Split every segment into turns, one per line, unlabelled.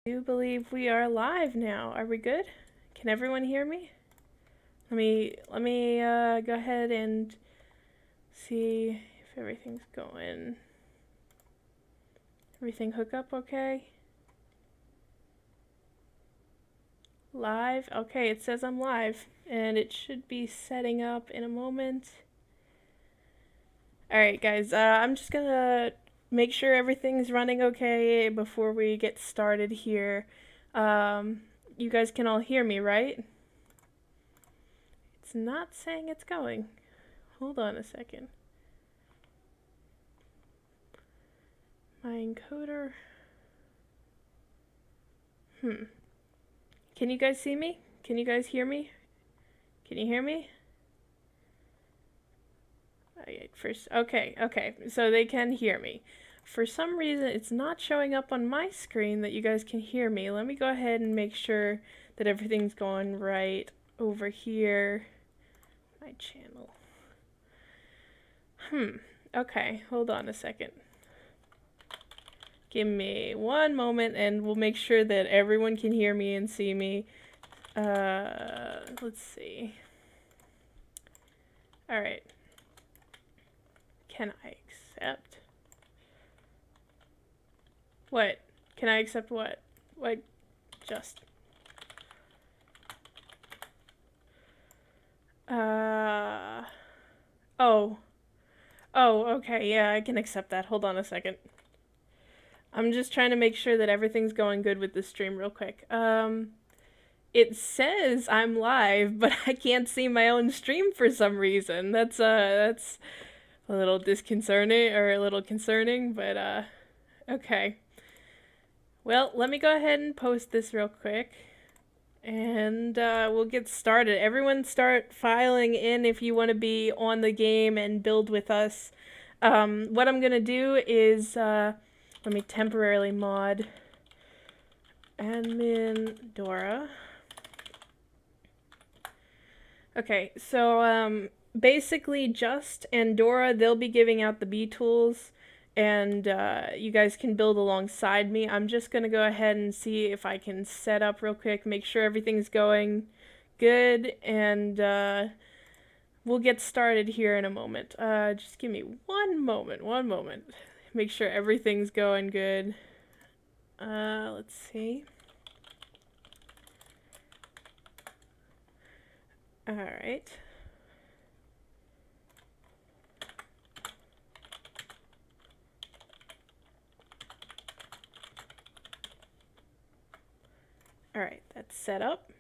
I do believe we are live now. Are we good? Can everyone hear me? Let me go ahead and see if everything's going. Everything hook up okay? Live? Okay, it says I'm live, and it should be setting up in a moment. Alright guys, I'm just gonna make sure everything's running okay before we get started here. You guys can all hear me, right? It's not saying it's going. Hold on a second. My encoder. Can you guys see me? Can you guys hear me? Can you hear me? Okay, so they can hear me. For some reason, it's not showing up on my screen that you guys can hear me. Let me go ahead and make sure that everything's going right over here. My channel. Okay, hold on a second. Give me one moment and we'll make sure that everyone can hear me and see me. Let's see. Alright. Can I accept? What? Can I accept what? What? Just. Oh, okay, yeah, I can accept that. Hold on a second. I'm just trying to make sure that everything's going good with the stream real quick. It says I'm live, but I can't see my own stream for some reason. That's a little disconcerting, or a little concerning, but okay. Well, let me go ahead and post this real quick, and we'll get started. Everyone start filing in if you want to be on the game and build with us. What I'm gonna do is, let me temporarily mod admin Dora. Okay, so basically Just and Dora, they'll be giving out the B tools, and you guys can build alongside me. I'm just gonna go ahead and see if I can set up real quick, make sure everything's going good, and we'll get started here in a moment. Just give me one moment. Make sure everything's going good. Let's see. Alright. Alright, that's set up.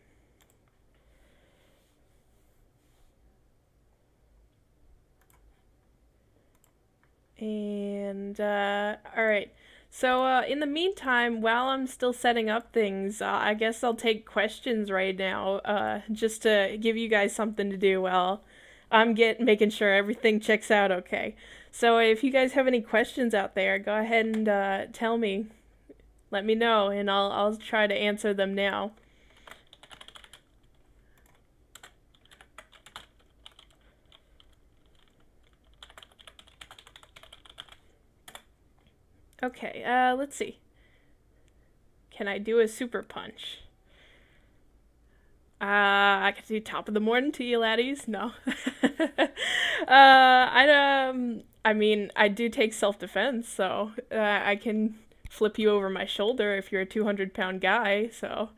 And, alright. So, in the meantime, while I'm still setting up things, I guess I'll take questions right now, just to give you guys something to do while I'm making sure everything checks out okay. So, if you guys have any questions out there, go ahead and, tell me. Let me know, and I'll try to answer them now. Okay, let's see. Can I do a super punch? I can do top of the morning to you laddies. No. I mean, I do take self-defense, so I can flip you over my shoulder if you're a 200-pound guy, so.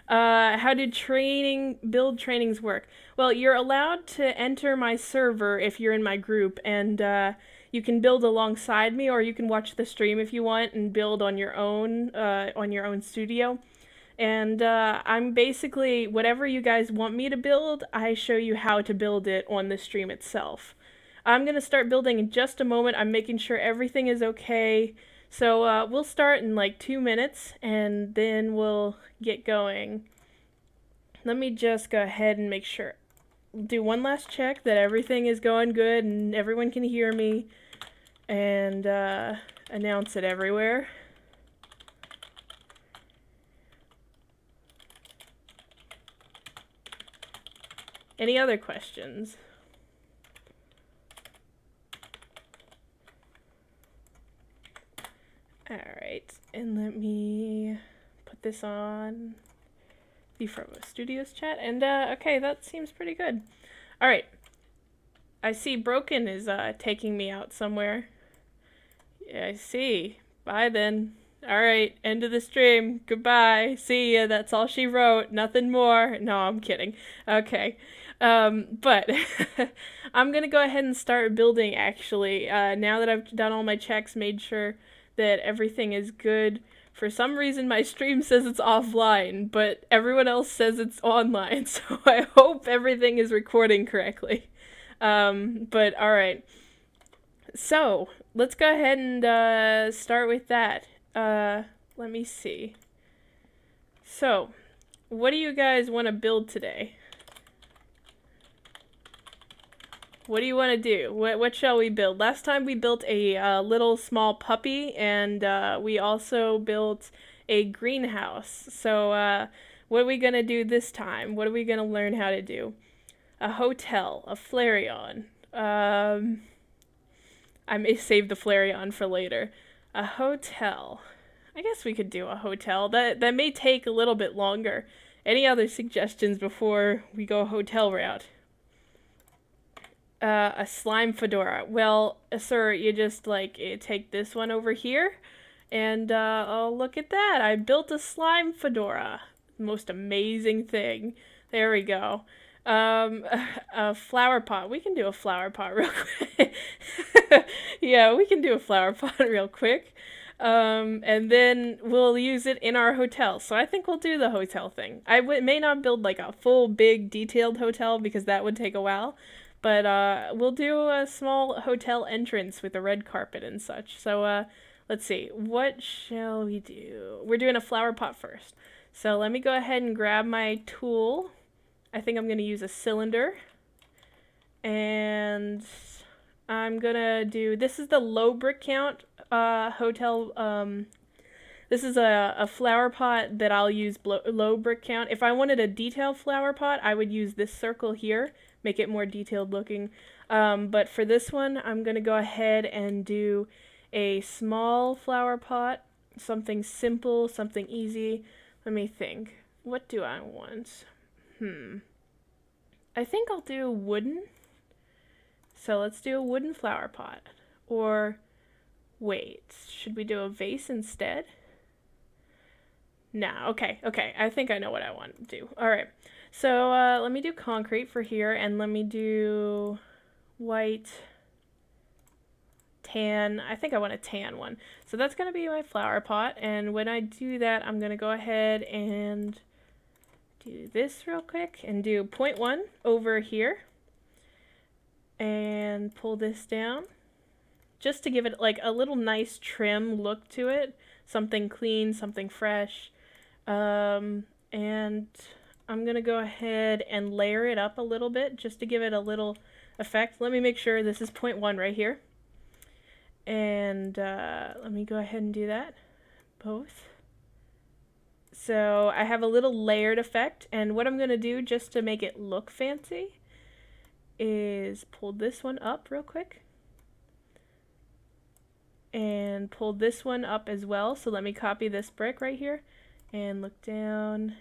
How do build trainings work? Well, you're allowed to enter my server if you're in my group, and you can build alongside me, or you can watch the stream if you want and build on your own studio. And I'm basically, whatever you guys want me to build, I show you how to build it on the stream itself. I'm gonna start building in just a moment. I'm making sure everything is okay. So we'll start in like 2 minutes, and then we'll get going. Let me just go ahead and make sure. Do one last check that everything is going good and everyone can hear me, and announce it everywhere. Any other questions? Alright, and let me put this on the Frobo Studios chat. And, okay, that seems pretty good. Alright. I see Broken is, taking me out somewhere. Yeah, I see. Bye then. Alright, end of the stream. Goodbye. See ya. That's all she wrote. Nothing more. No, I'm kidding. Okay. But I'm gonna go ahead and start building, actually. Now that I've done all my checks, made sure that everything is good. For some reason, my stream says it's offline, but everyone else says it's online, so I hope everything is recording correctly. But alright. So, let's go ahead and start with that. Let me see. So, what do you guys want to build today? What do you want to do? What shall we build? Last time we built a little small puppy, and we also built a greenhouse. So what are we going to do this time? What are we going to learn how to do? A hotel, a Flareon. I may save the Flareon for later. A hotel. I guess we could do a hotel. That may take a little bit longer. Any other suggestions before we go hotel route? A slime fedora. Well, sir, you just, like, take this one over here, and, oh, look at that. I built a slime fedora. Most amazing thing. There we go. A flower pot. We can do a flower pot real quick. Yeah, we can do a flower pot real quick. And then we'll use it in our hotel. So I think we'll do the hotel thing. I may not build, like, a full, big, detailed hotel, because that would take a while. But we'll do a small hotel entrance with a red carpet and such. So let's see. What shall we do? We're doing a flower pot first. So let me go ahead and grab my tool. I think I'm going to use a cylinder. And I'm going to do... This is the low brick count hotel... This is a flower pot that I'll use low brick count. If I wanted a detailed flower pot, I would use this circle here. Make it more detailed looking. But for this one, I'm going to go ahead and do a small flower pot. Something simple, something easy. Let me think. What do I want? I think I'll do wooden. So let's do a wooden flower pot. Or, wait, should we do a vase instead? Nah, okay. I think I know what I want to do. Alright. So, let me do concrete for here, and let me do white, tan. I think I want a tan one. So that's going to be my flower pot, and when I do that, I'm going to go ahead and do this real quick, and do 0.1 over here, and pull this down, just to give it, like, a little nice trim look to it. Something clean, something fresh, and... I'm going to go ahead and layer it up a little bit just to give it a little effect. Let me make sure this is 0.1 right here. And let me go ahead and do that. Both. So I have a little layered effect. And what I'm going to do just to make it look fancy is pull this one up real quick. And pull this one up as well. So let me copy this brick right here. And look down.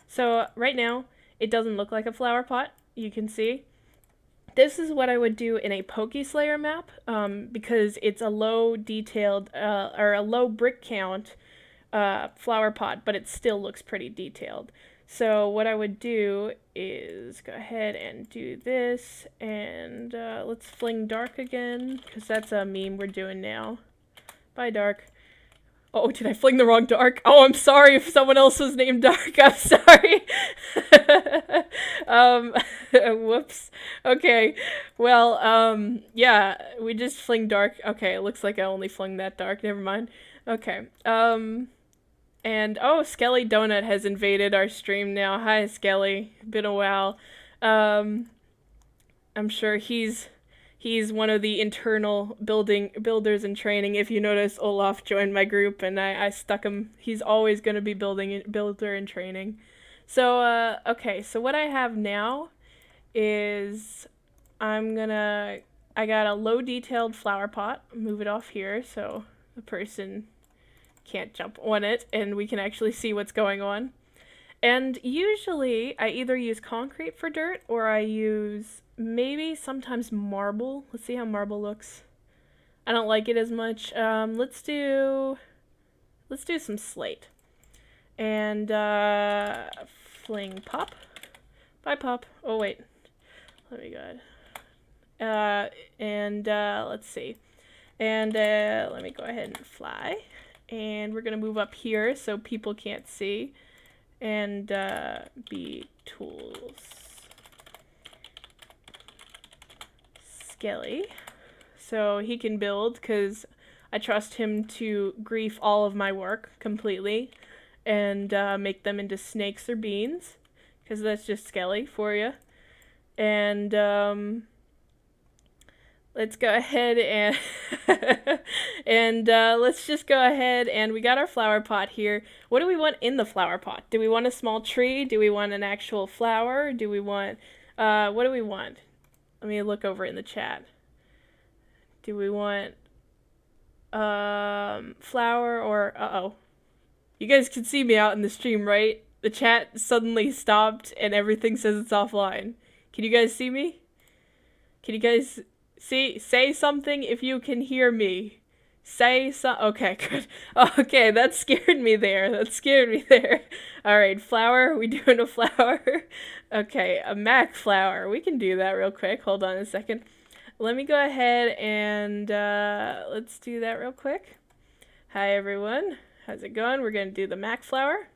So right now, it doesn't look like a flower pot, you can see. This is what I would do in a PokeSlayer map, because it's a low detailed, or a low brick count flower pot, but it still looks pretty detailed. So what I would do is go ahead and do this, and let's fling Dark again, because that's a meme we're doing now. Bye, Dark. Oh, did I fling the wrong Dark? Oh, I'm sorry if someone else was named Dark. I'm sorry. Whoops. Okay. Well, yeah, we just fling Dark. Okay, it looks like I only flung that Dark. Never mind. Okay. And, oh, Skelly Donut has invaded our stream now. Hi, Skelly. Been a while. I'm sure he's one of the internal builders in training. If you notice, Olaf joined my group, and I stuck him. He's always going to be builder in training. So, okay, so what I have now is I got a low detailed flower pot. Move it off here, so the person can't jump on it and we can actually see what's going on. And usually I either use concrete for dirt or I use maybe sometimes marble. Let's see how marble looks. I don't like it as much. Let's do some slate. And fling pop. Bye pop. Oh wait. Let me go ahead. Let's see. And let me go ahead and fly. And we're gonna move up here so people can't see. And B tools. Skelly. So he can build because I trust him to grief all of my work completely and make them into snakes or beans because that's just Skelly for you. And let's go ahead and and let's just go ahead and we got our flower pot here. What do we want in the flower pot? Do we want a small tree? Do we want an actual flower? Do we want what do we want? Let me look over in the chat. Do we want flower or uh-oh. You guys can see me out in the stream, right? The chat suddenly stopped and everything says it's offline. Can you guys see me? Can you guys say something if you can hear me? Okay, good. Okay, that scared me there. Alright, flower. We doing a flower? Okay, a Mac flower. We can do that real quick. Hold on a second. Let me go ahead and let's do that real quick. Hi everyone. How's it going? We're going to do the Mac flower.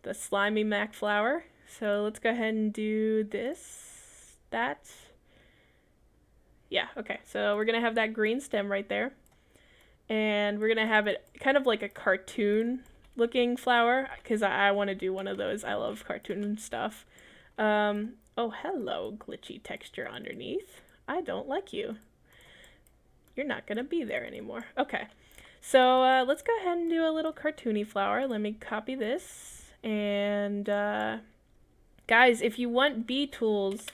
The slimy Mac flower. So let's go ahead and do this. That. Yeah, okay. So we're going to have that green stem right there. And we're going to have it kind of like a cartoon looking flower because I want to do one of those. I love cartoon stuff. Oh, hello, glitchy texture underneath. I don't like you. You're not going to be there anymore. Okay. So let's go ahead and do a little cartoony flower. Let me copy this. And guys, if you want bee tools,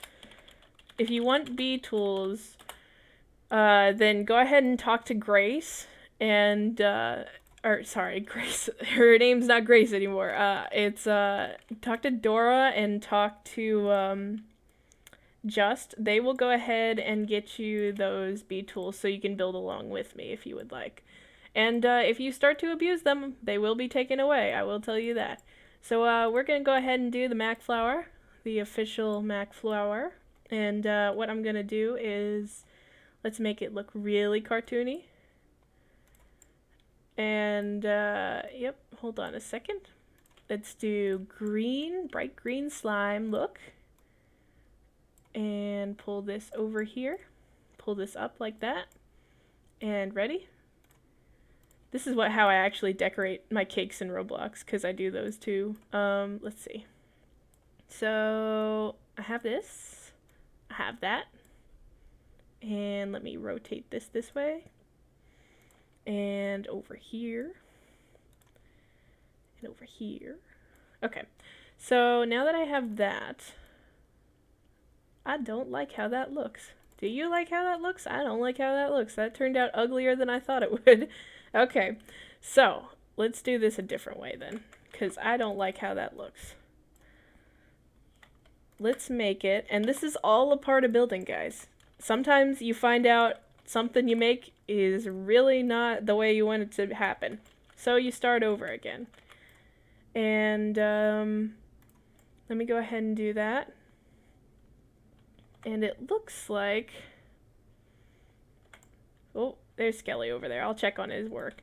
then go ahead and talk to Grace and or sorry, Grace. Her name's not Grace anymore. It's talk to Dora and talk to Just. They will go ahead and get you those bee tools so you can build along with me if you would like. And if you start to abuse them, they will be taken away. I will tell you that. So we're going to go ahead and do the Mac flower, the official Mac flower. And what I'm going to do is, let's make it look really cartoony. And, yep, hold on a second. Let's do green, bright green slime look. And pull this over here. Pull this up like that. And ready? This is how I actually decorate my cakes in Roblox, because I do those too. Let's see. So, I have this. I have that. And let me rotate this way. And over here. And over here. Okay. So, now that I have that, I don't like how that looks. Do you like how that looks? I don't like how that looks. That turned out uglier than I thought it would. Okay, so let's do this a different way then, because I don't like how that looks. Let's make it, and this is all a part of building, guys. Sometimes you find out something you make is really not the way you want it to happen. So you start over again. And let me go ahead and do that. And it looks like... Oh, there's Skelly over there. I'll check on his work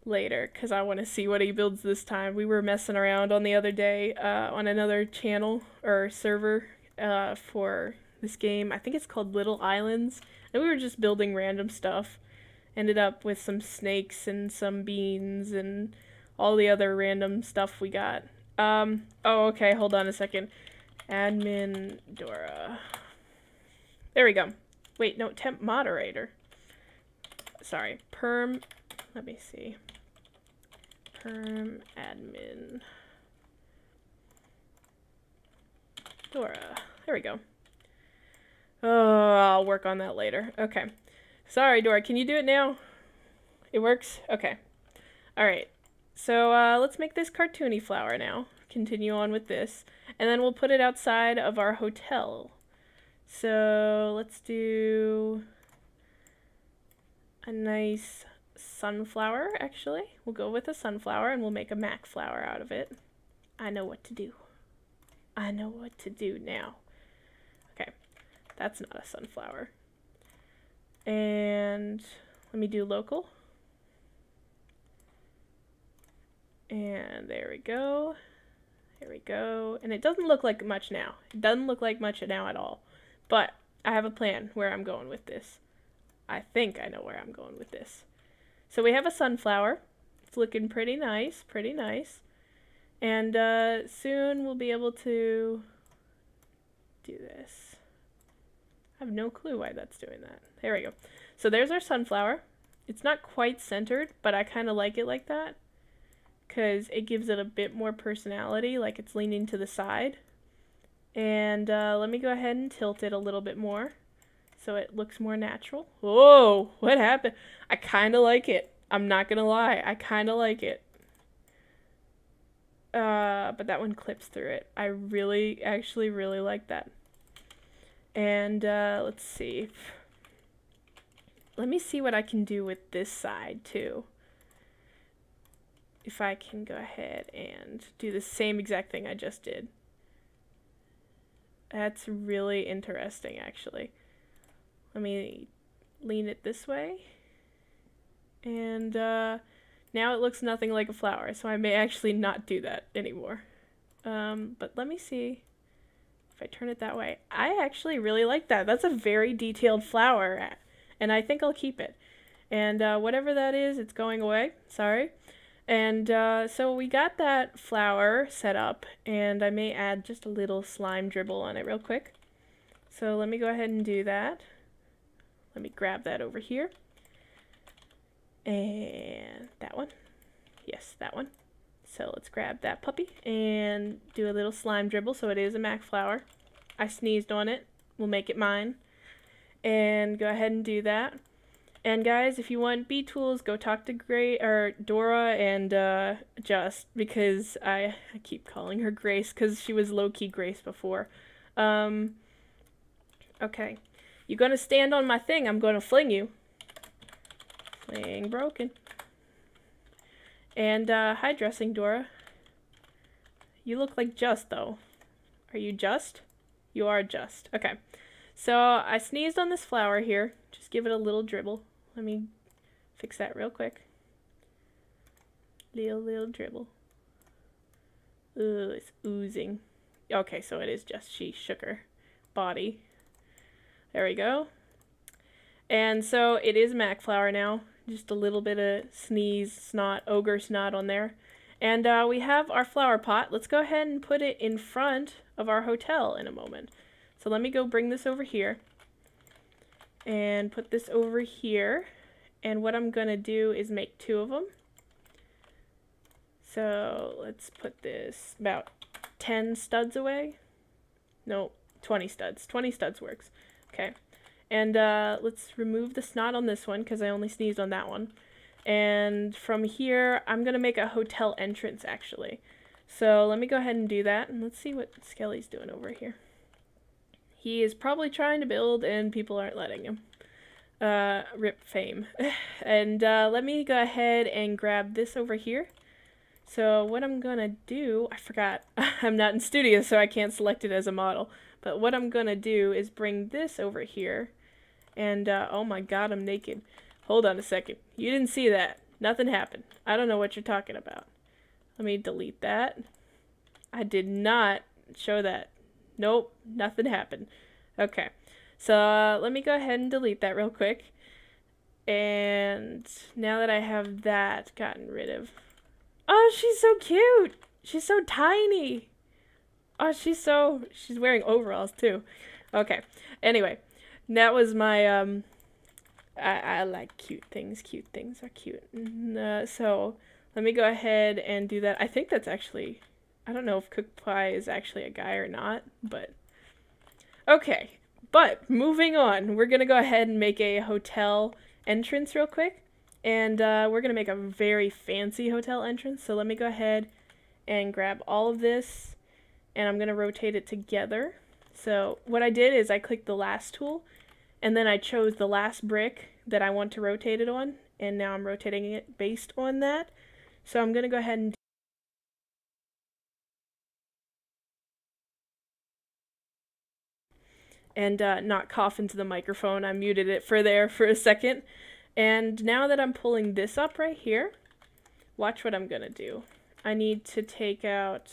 later because I want to see what he builds this time. We were messing around on the other day on another channel or server for this game. I think it's called Little Islands. And we were just building random stuff. Ended up with some snakes and some beans and all the other random stuff we got. Oh, okay. Hold on a second. Admin Dora. There we go. Wait, no, temp moderator. Sorry, perm, let me see. Perm admin. Dora. There we go. Oh, I'll work on that later. Okay. Sorry, Dora, can you do it now? It works? Okay. Alright. So let's make this cartoony flower now. Continue on with this. And then we'll put it outside of our hotel. So let's do a nice sunflower, actually. We'll go with a sunflower and we'll make a Mac flower out of it. I know what to do. I know what to do now. Okay, that's not a sunflower. And let me do local. And there we go. There we go. And it doesn't look like much now. It doesn't look like much now at all. But I have a plan where I'm going with this. I think I know where I'm going with this. So we have a sunflower. It's looking pretty nice, pretty nice. And soon we'll be able to do this. I have no clue why that's doing that. There we go. So there's our sunflower. It's not quite centered, but I kind of like it like that, because it gives it a bit more personality, like it's leaning to the side. And let me go ahead and tilt it a little bit more so it looks more natural. Whoa, what happened? I kind of like it. I'm not gonna lie, I kind of like it. But that one clips through it. I actually really like that. And let's see. Let me see what I can do with this side too. If I can go ahead and do the same exact thing I just did. That's really interesting, actually. Let me lean it this way. And now it looks nothing like a flower, so I may actually not do that anymore. But let me see if I turn it that way. I actually really like that. That's a very detailed flower, and I think I'll keep it. And whatever that is, it's going away. Sorry. And so we got that flower set up, and I may add just a little slime dribble on it real quick. So let me go ahead and do that. Let me grab that over here. And that one. Yes, that one. So let's grab that puppy and do a little slime dribble so it is a Mac flower. I sneezed on it. We'll make it mine. And go ahead and do that. And guys, if you want bee tools, go talk to Dora and Just, because I keep calling her Grace because she was low-key Grace before. Okay. You're gonna stand on my thing, I'm gonna fling you. Fling broken. And hi dressing, Dora. You look like Just though. Are you Just? You are Just. Okay. So I sneezed on this flower here. Just give it a little dribble. Let me fix that real quick. Little dribble. Ooh, it's oozing. Okay, so it is Just. She shook her body. There we go. And so it is Mac flower now. Just a little bit of sneeze, snot, ogre snot on there. And we have our flower pot. Let's go ahead and put it in front of our hotel in a moment. So let me go bring this over here. And put this over here. And what I'm going to do is make 2 of them. So let's put this about 10 studs away. No, 20 studs. 20 studs works. Okay. And let's remove the snot on this one because I only sneezed on that one. And from here, I'm going to make a hotel entrance actually. So let me go ahead and do that. And let's see what Skelly's doing over here. He is probably trying to build and people aren't letting him. Rip fame. And let me go ahead and grab this over here. So what I'm gonna do, I forgot, I'm not in studio so I can't select it as a model. But what I'm gonna do is bring this over here. And oh my god, I'm naked. Hold on a second. You didn't see that. Nothing happened. I don't know what you're talking about. Let me delete that. I did not show that. Nope, nothing happened. Okay, so let me go ahead and delete that real quick. And now that I have that gotten rid of... Oh, she's so cute! She's so tiny! Oh, she's wearing overalls too. Okay, anyway, that was my, I like cute things. Cute things are cute. So, let me go ahead and do that. I think that's actually... I don't know if Cook Pie is actually a guy or not, but... Okay, but moving on. We're going to go ahead and make a hotel entrance real quick. And we're going to make a very fancy hotel entrance. So let me go ahead and grab all of this, and I'm going to rotate it together. So what I did is I clicked the last tool, and then I chose the last brick that I want to rotate it on, and now I'm rotating it based on that. So I'm going to go ahead and not cough into the microphone. I muted it for a second. And now that I'm pulling this up right here, watch what I'm going to do. I need to take out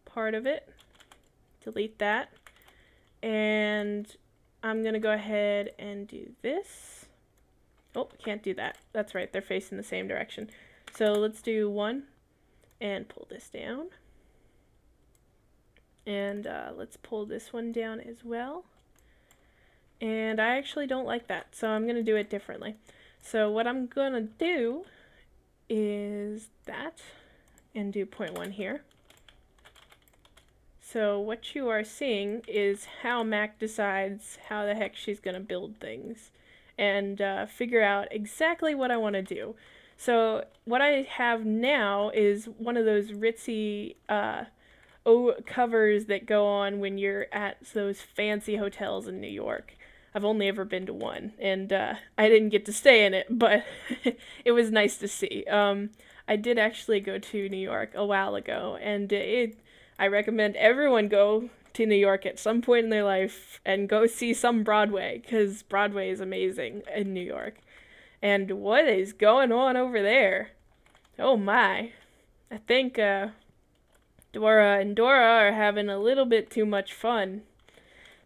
part of it, delete that, and I'm going to go ahead and do this. Oh, can't do that. That's right, they're facing the same direction. So let's do one and pull this down. And let's pull this one down as well. And I actually don't like that, so I'm going to do it differently. So what I'm going to do is that, and do 0.1 here. So what you are seeing is how Mac decides how the heck she's going to build things and figure out exactly what I want to do. So what I have now is one of those ritzy covers that go on when you're at those fancy hotels in New York. I've only ever been to one, and I didn't get to stay in it, but it was nice to see. I did actually go to New York a while ago, and I recommend everyone go to New York at some point in their life and go see some Broadway, because Broadway is amazing in New York. And what is going on over there? Oh my. I think Dora and Dora are having a little bit too much fun.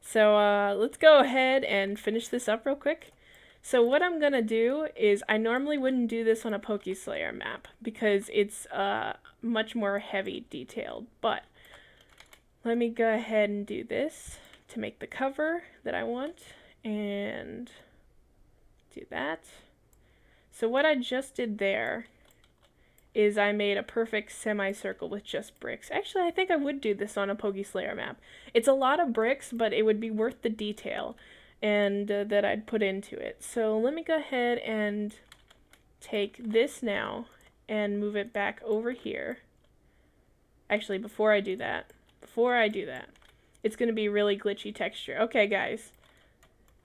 So let's go ahead and finish this up real quick. So what I'm going to do is, I normally wouldn't do this on a PokeSlayer map because it's much more heavy detailed, but let me go ahead and do this to make the cover that I want, and do that. So what I just did there is I made a perfect semicircle with just bricks. Actually, I think I would do this on a PokeSlayer map. It's a lot of bricks, but it would be worth the detail and that I'd put into it. So let me go ahead and take this now and move it back over here. Actually, before I do that, it's going to be really glitchy texture. Okay, guys,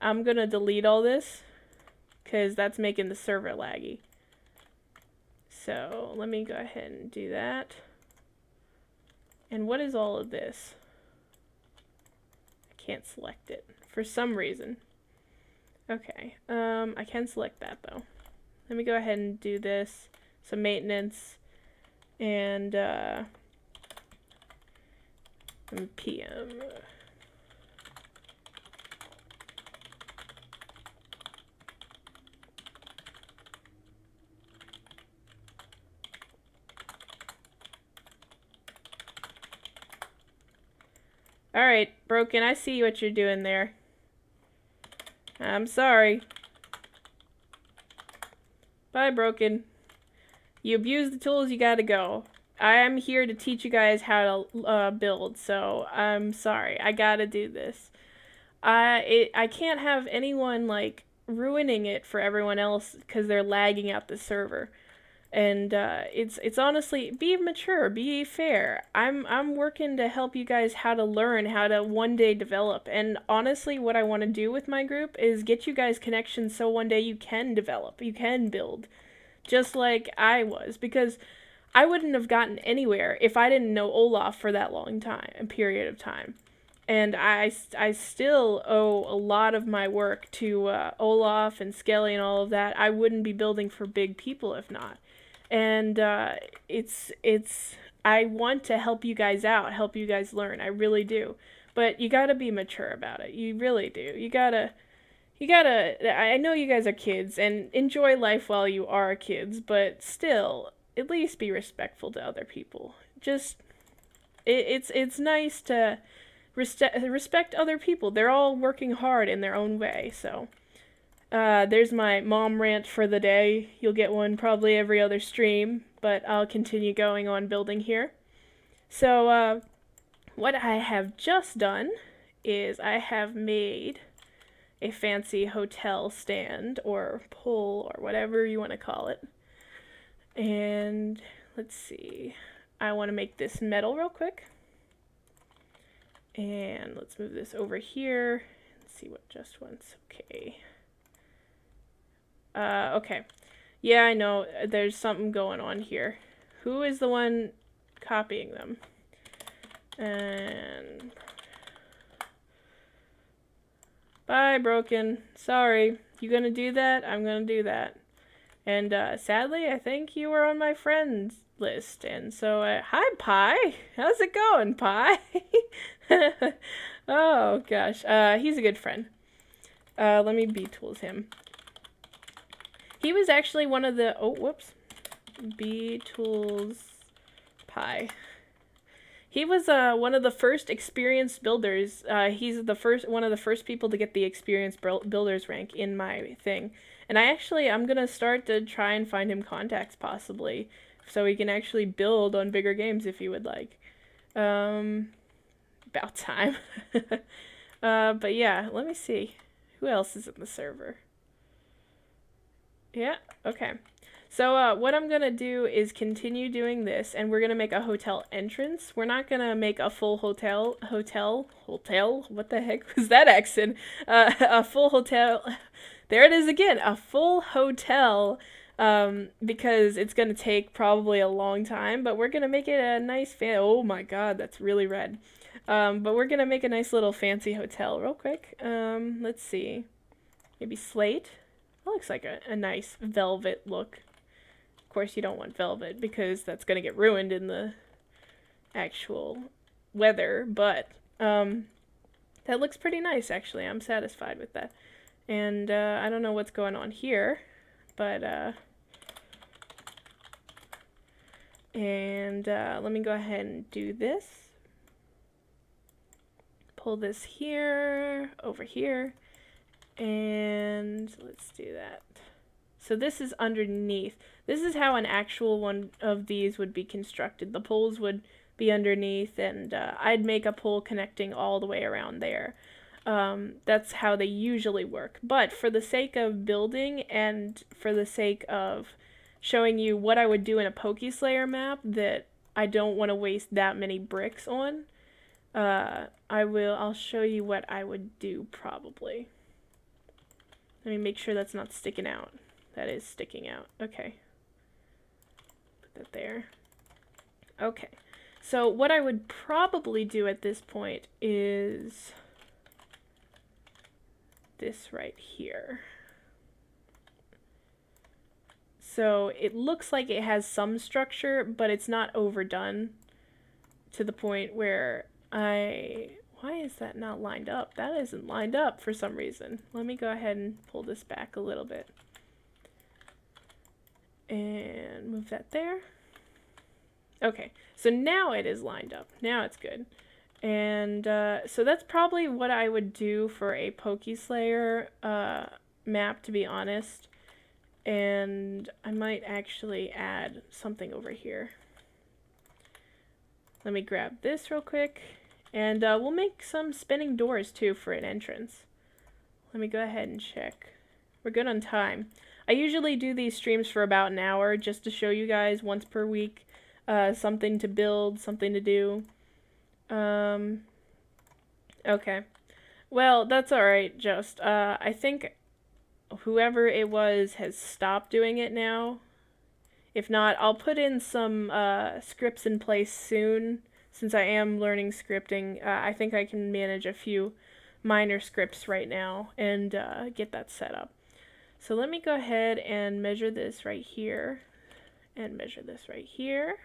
I'm going to delete all this because that's making the server laggy. So let me go ahead and do that. And what is all of this? I can't select it for some reason. Okay, I can select that though. Let me go ahead and do this, some maintenance, and PM. Alright, Broken, I see what you're doing there. I'm sorry. Bye, Broken. You abuse the tools, you gotta go. I am here to teach you guys how to build, so I'm sorry. I gotta do this. I can't have anyone, like, ruining it for everyone else because they're lagging out the server. And it's honestly, be mature, be fair. I'm working to help you guys how to learn, how to one day develop. And honestly, what I want to do with my group is get you guys connections so one day you can develop, you can build, just like I was. Because I wouldn't have gotten anywhere if I didn't know Olaf for that long period of time. And I still owe a lot of my work to Olaf and Skelly and all of that. I wouldn't be building for big people if not. And I want to help you guys out, help you guys learn. I really do. But you gotta be mature about it. You really do. You gotta, I know you guys are kids and enjoy life while you are kids, but still, at least be respectful to other people. Just, it's nice to respect other people. They're all working hard in their own way, so. There's my mom rant for the day. You'll get one probably every other stream, but I'll continue going on building here. So, what I have just done is I have made a fancy hotel stand or pole or whatever you want to call it. And let's see. I want to make this metal real quick. And let's move this over here. Let's see what just wants. Okay. Okay. Yeah, I know. There's something going on here. Who is the one copying them? And... Bye, Broken. Sorry. You gonna do that? I'm gonna do that. And, sadly, I think you were on my friends list. And so, hi, Pie. How's it going, Pie? Oh, gosh. He's a good friend. Let me B-tools him. He was actually one of the... Oh, whoops. B-tools Pie. He was one of the first experienced builders. He's one of the first people to get the experienced builders rank in my thing. And I'm gonna start to try and find him contacts possibly, so he can actually build on bigger games if he would like. About time. But yeah, let me see. Who else is in the server? Yeah, okay. So what I'm going to do is continue doing this, and we're going to make a hotel entrance. We're not going to make a full hotel, what the heck was that accent? A full hotel, there it is again, a full hotel, because it's going to take probably a long time, but we're going to make it a nice, oh my god, that's really red. But we're going to make a nice little fancy hotel real quick. Let's see, maybe slate. That looks like a nice velvet look. Of course, you don't want velvet because that's going to get ruined in the actual weather, but that looks pretty nice, actually. I'm satisfied with that. And I don't know what's going on here, but let me go ahead and do this. Pull this here, over here, and let's do that. So this is underneath. This is how an actual one of these would be constructed. The poles would be underneath, and I'd make a pole connecting all the way around there. That's how they usually work. But for the sake of building and for the sake of showing you what I would do in a PokeSlayer map that I don't want to waste that many bricks on, I'll show you what I would do probably. Let me make sure that's not sticking out. That is sticking out. Okay. Put that there. Okay. So what I would probably do at this point is this right here. So it looks like it has some structure, but it's not overdone to the point where why is that not lined up? That isn't lined up for some reason. Let me go ahead and pull this back a little bit. And move that there. Okay, so now it is lined up. Now it's good. And so that's probably what I would do for a PokeSlayer map, to be honest. And I might actually add something over here. Let me grab this real quick. And we'll make some spinning doors too for an entrance. Let me go ahead and check. We're good on time. I usually do these streams for about an hour just to show you guys once per week something to build, something to do. Okay. Well, that's alright, just. I think whoever it was has stopped doing it now. If not, I'll put in some scripts in place soon. Since I am learning scripting, I think I can manage a few minor scripts right now and get that set up. So let me go ahead and measure this right here and measure this right here.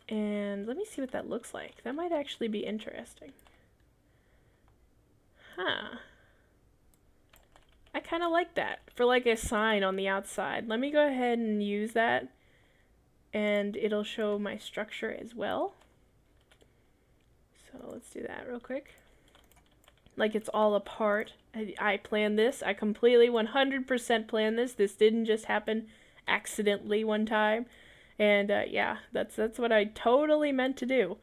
And let me see what that looks like. That might actually be interesting. Huh. I kind of like that for like a sign on the outside. Let me go ahead and use that. And it'll show my structure as well. So let's do that real quick. Like it's all a part. I planned this. I completely 100% planned this. This didn't just happen accidentally one time. And yeah, that's what I totally meant to do.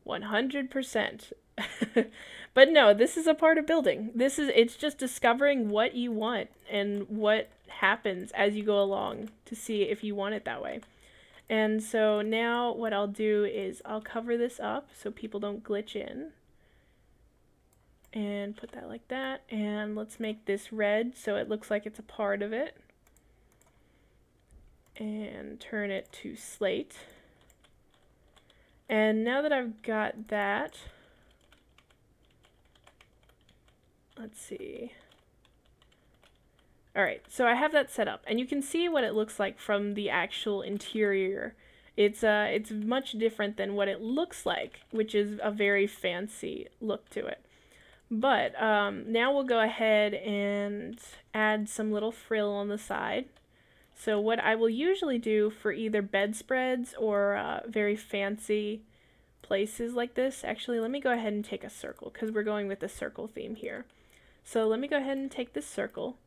100%. But no, this is a part of building. It's just discovering what you want and what happens as you go along to see if you want it that way. And so now what I'll do is I'll cover this up so people don't glitch in. And put that like that. And let's make this red so it looks like it's a part of it. And turn it to slate. And now that I've got that, let's see. Alright, so I have that set up, and you can see what it looks like from the actual interior. It's much different than what it looks like, which is a very fancy look to it. But now we'll go ahead and add some little frill on the side. So what I will usually do for either bedspreads or very fancy places like this, actually let me go ahead and take a circle because we're going with the circle theme here. So let me go ahead and take this circle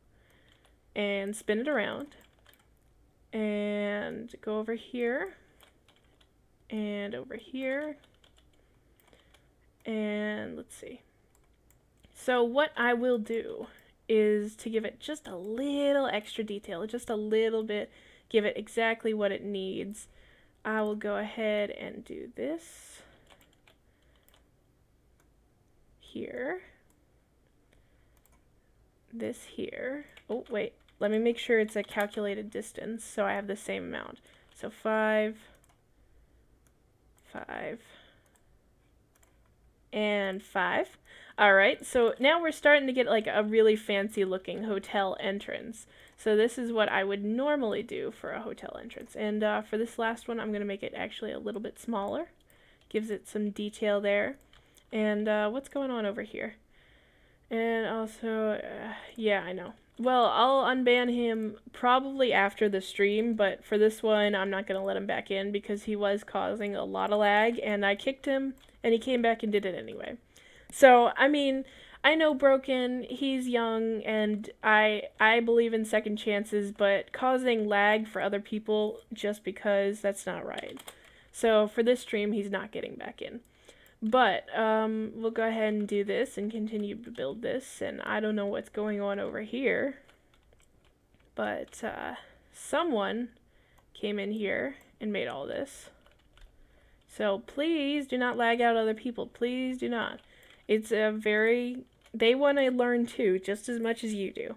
and spin it around and go over here and over here, and let's see. So what I will do is to give it just a little extra detail, just a little bit, give it exactly what it needs. I will go ahead and do this here, this here. Oh, wait, let me make sure it's a calculated distance so I have the same amount. So 5, 5, and 5. Alright, so now we're starting to get like a really fancy looking hotel entrance. So this is what I would normally do for a hotel entrance. And for this last one, I'm going to make it actually a little bit smaller. Gives it some detail there. And what's going on over here? And also, yeah, I know. Well, I'll unban him probably after the stream, but for this one, I'm not going to let him back in because he was causing a lot of lag, and I kicked him, and he came back and did it anyway. So, I mean, I know Broken, he's young, and I believe in second chances, but causing lag for other people just because, that's not right. So, for this stream, he's not getting back in. But, we'll go ahead and do this and continue to build this, and I don't know what's going on over here, but, someone came in here and made all this. So, please do not lag out other people. Please do not. It's they want to learn too, just as much as you do.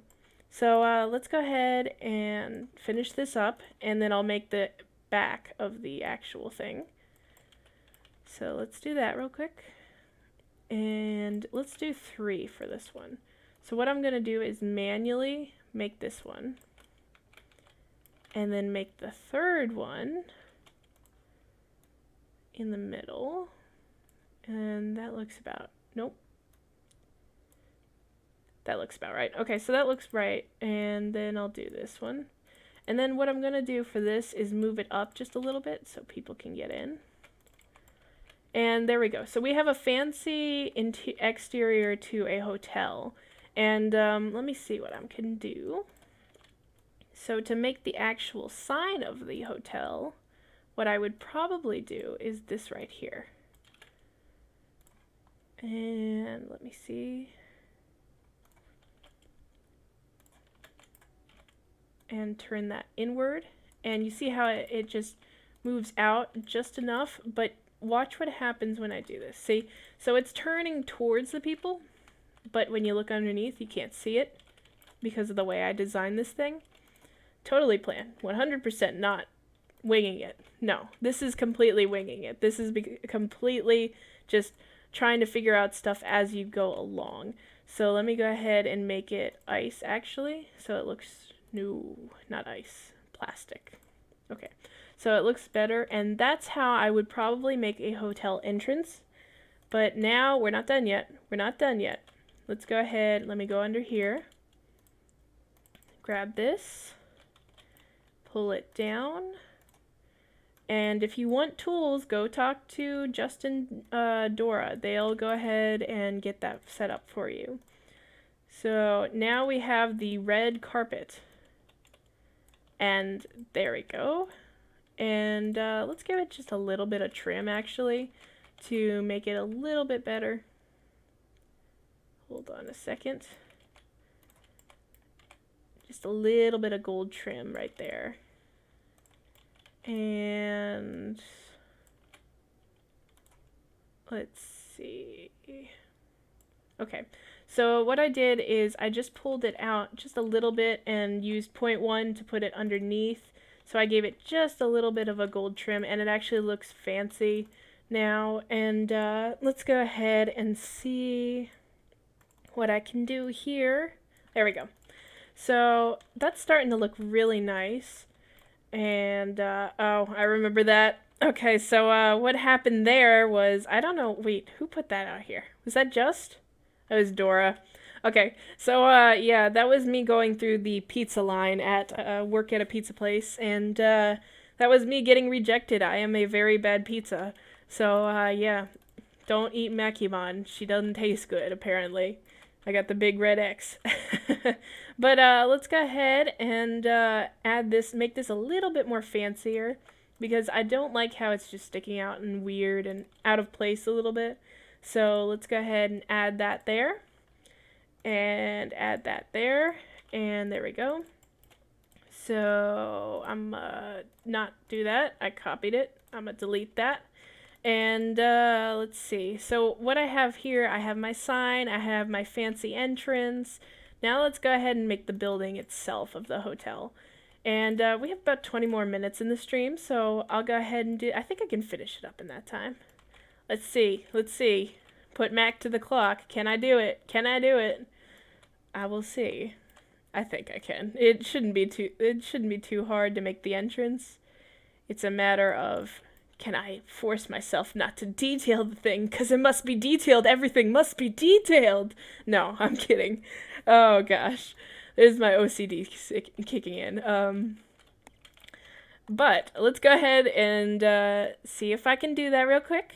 So let's go ahead and finish this up, and then I'll make the back of the actual thing. So let's do that real quick. And let's do 3 for this one. So what I'm going to do is manually make this one. And then make the third one in the middle. And that looks about... Nope. That looks about right. Okay, so that looks right. And then I'll do this one. And then what I'm going to do for this is move it up just a little bit so people can get in. And there we go. So we have a fancy exterior to a hotel. And let me see what I can do. So to make the actual sign of the hotel, what I would probably do is this right here. And let me see. And turn that inward. And you see how it just moves out just enough, but watch what happens when I do this. See? So it's turning towards the people, but when you look underneath, you can't see it because of the way I designed this thing. Totally planned. 100% not winging it. No, this is completely winging it. This is completely just trying to figure out stuff as you go along. So let me go ahead and make it ice, actually. So it looks... No, not ice. Plastic. Okay. So it looks better, and that's how I would probably make a hotel entrance. But now, we're not done yet. We're not done yet. Let's go ahead. Let me go under here. Grab this. Pull it down. And if you want tools, go talk to Justin, Dora. They'll go ahead and get that set up for you. So now we have the red carpet. And there we go. And let's give it just a little bit of trim, actually, to make it a little bit better. Hold on a second. Just a little bit of gold trim right there. And let's see. Okay, so what I did is I just pulled it out just a little bit and used 0.1 to put it underneath. So I gave it just a little bit of a gold trim, and it actually looks fancy now. And let's go ahead and see what I can do here. There we go. So that's starting to look really nice. And, oh, I remember that. Okay, so what happened there was, I don't know, wait, who put that out here? Was that Just? That was Dora. Okay, so, yeah, that was me going through the pizza line at work at a pizza place, and that was me getting rejected. I am a very bad pizza. So, yeah, don't eat Makkie. She doesn't taste good, apparently. I got the big red X. But let's go ahead and add this, make this a little bit more fancier, because I don't like how it's just sticking out and weird and out of place a little bit. So let's go ahead and add that there, and add that there, and there we go. So I'm not do that. I copied it. I'm gonna delete that. And let's see. So what I have here, I have my sign, I have my fancy entrance. Now let's go ahead and make the building itself of the hotel. And we have about 20 more minutes in the stream, so I'll go ahead and do, I think I can finish it up in that time. Let's see, let's see. Put Mac to the clock. Can I do it? Can I do it? I will see. I think I can. It shouldn't be too hard to make the entrance. It's a matter of, can I force myself not to detail the thing? Because it must be detailed. Everything must be detailed. No, I'm kidding. Oh, gosh. There's my OCD kicking in. But let's go ahead and see if I can do that real quick.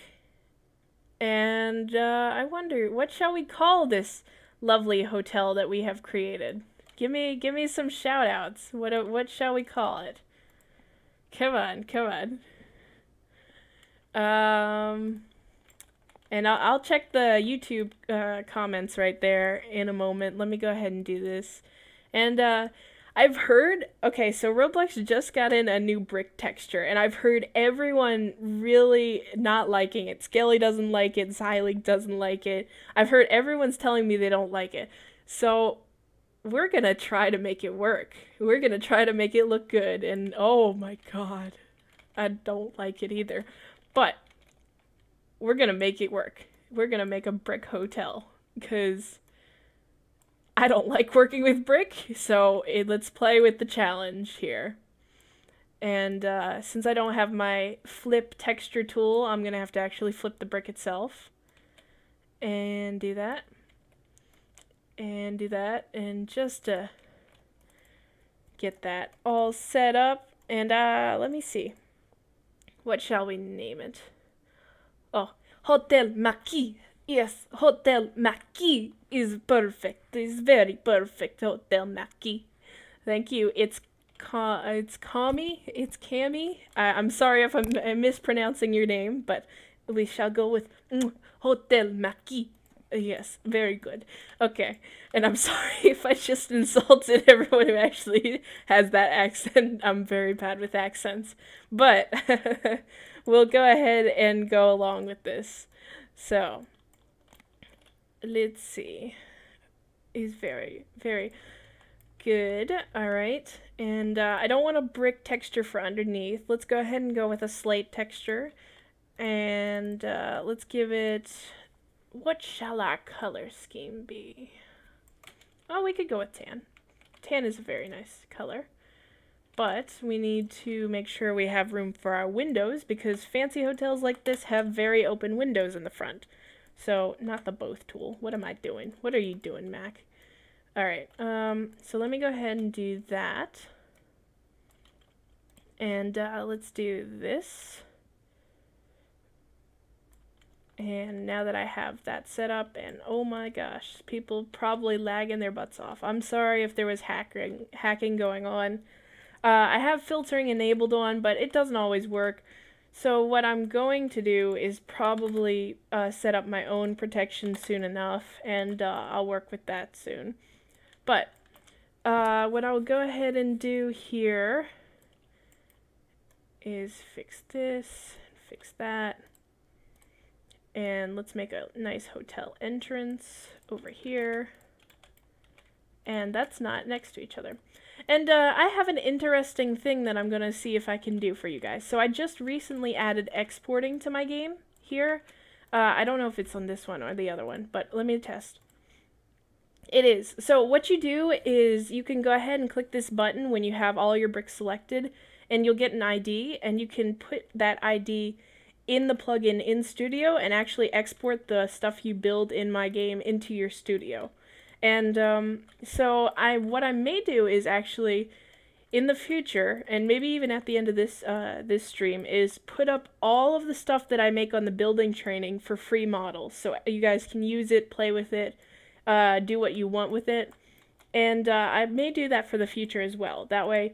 And I wonder, what shall we call this lovely hotel that we have created? Give me some shout-outs. What shall we call it? Come on, come on. And I'll check the YouTube comments right there in a moment. Let me go ahead and do this. And I've heard, okay, so Roblox just got in a new brick texture, and I've heard everyone really not liking it. Skelly doesn't like it, Zyleek doesn't like it. I've heard everyone's telling me they don't like it. So we're gonna try to make it work. We're gonna try to make it look good, and oh my god, I don't like it either. But we're gonna make it work. We're gonna make a brick hotel, because I don't like working with brick, so let's play with the challenge here. And since I don't have my flip texture tool, I'm gonna have to actually flip the brick itself. And do that. And do that. And just to get that all set up. And let me see. What shall we name it? Oh, Hotel Makkie. Yes, Hotel Makkie is perfect. It's very perfect, Hotel Makkie. Thank you. It's Kami. It's Cami. I'm sorry if I'm mispronouncing your name, but we shall go with Hotel Makkie. Yes, very good. Okay, and I'm sorry if I just insulted everyone who actually has that accent. I'm very bad with accents, but we'll go ahead and go along with this. So let's see. Is very, very good. All right. And I don't want a brick texture for underneath. Let's go ahead and go with a slate texture. And let's give it, what shall our color scheme be? Oh, we could go with tan. Tan is a very nice color. But we need to make sure we have room for our windows, because fancy hotels like this have very open windows in the front. So, not the both tool. What am I doing? What are you doing, Mac? Alright, so let me go ahead and do that. And let's do this. And now that I have that set up, and oh my gosh, people probably lagging their butts off. I'm sorry if there was hacking going on. I have filtering enabled on, but it doesn't always work. So what I'm going to do is probably set up my own protection soon enough, and I'll work with that soon. But what I'll go ahead and do here is fix this, fix that, and let's make a nice hotel entrance over here. And that's not next to each other. And I have an interesting thing that I'm going to see if I can do for you guys. So I just recently added exporting to my game here. I don't know if it's on this one or the other one, but let me test. It is. So what you do is you can go ahead and click this button when you have all your bricks selected, and you'll get an ID, and you can put that ID in the plugin in Studio and actually export the stuff you build in my game into your Studio. And so what I may do is actually, in the future, and maybe even at the end of this this stream, is put up all of the stuff that I make on the building training for free models, so you guys can use it, play with it, do what you want with it. And I may do that for the future as well. That way,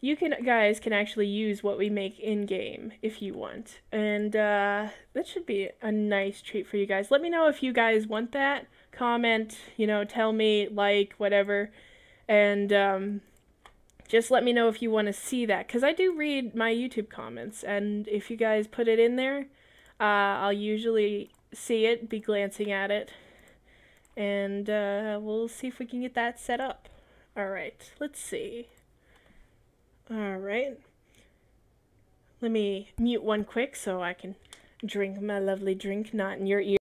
you guys can actually use what we make in game if you want. And that should be a nice treat for you guys. Let me know if you guys want that. Comment, you know, tell me, like, whatever, and just let me know if you want to see that, because I do read my YouTube comments, and if you guys put it in there, I'll usually see it, be glancing at it, and we'll see if we can get that set up. Alright, let's see. Alright, let me mute one quick so I can drink my lovely drink, not in your ear.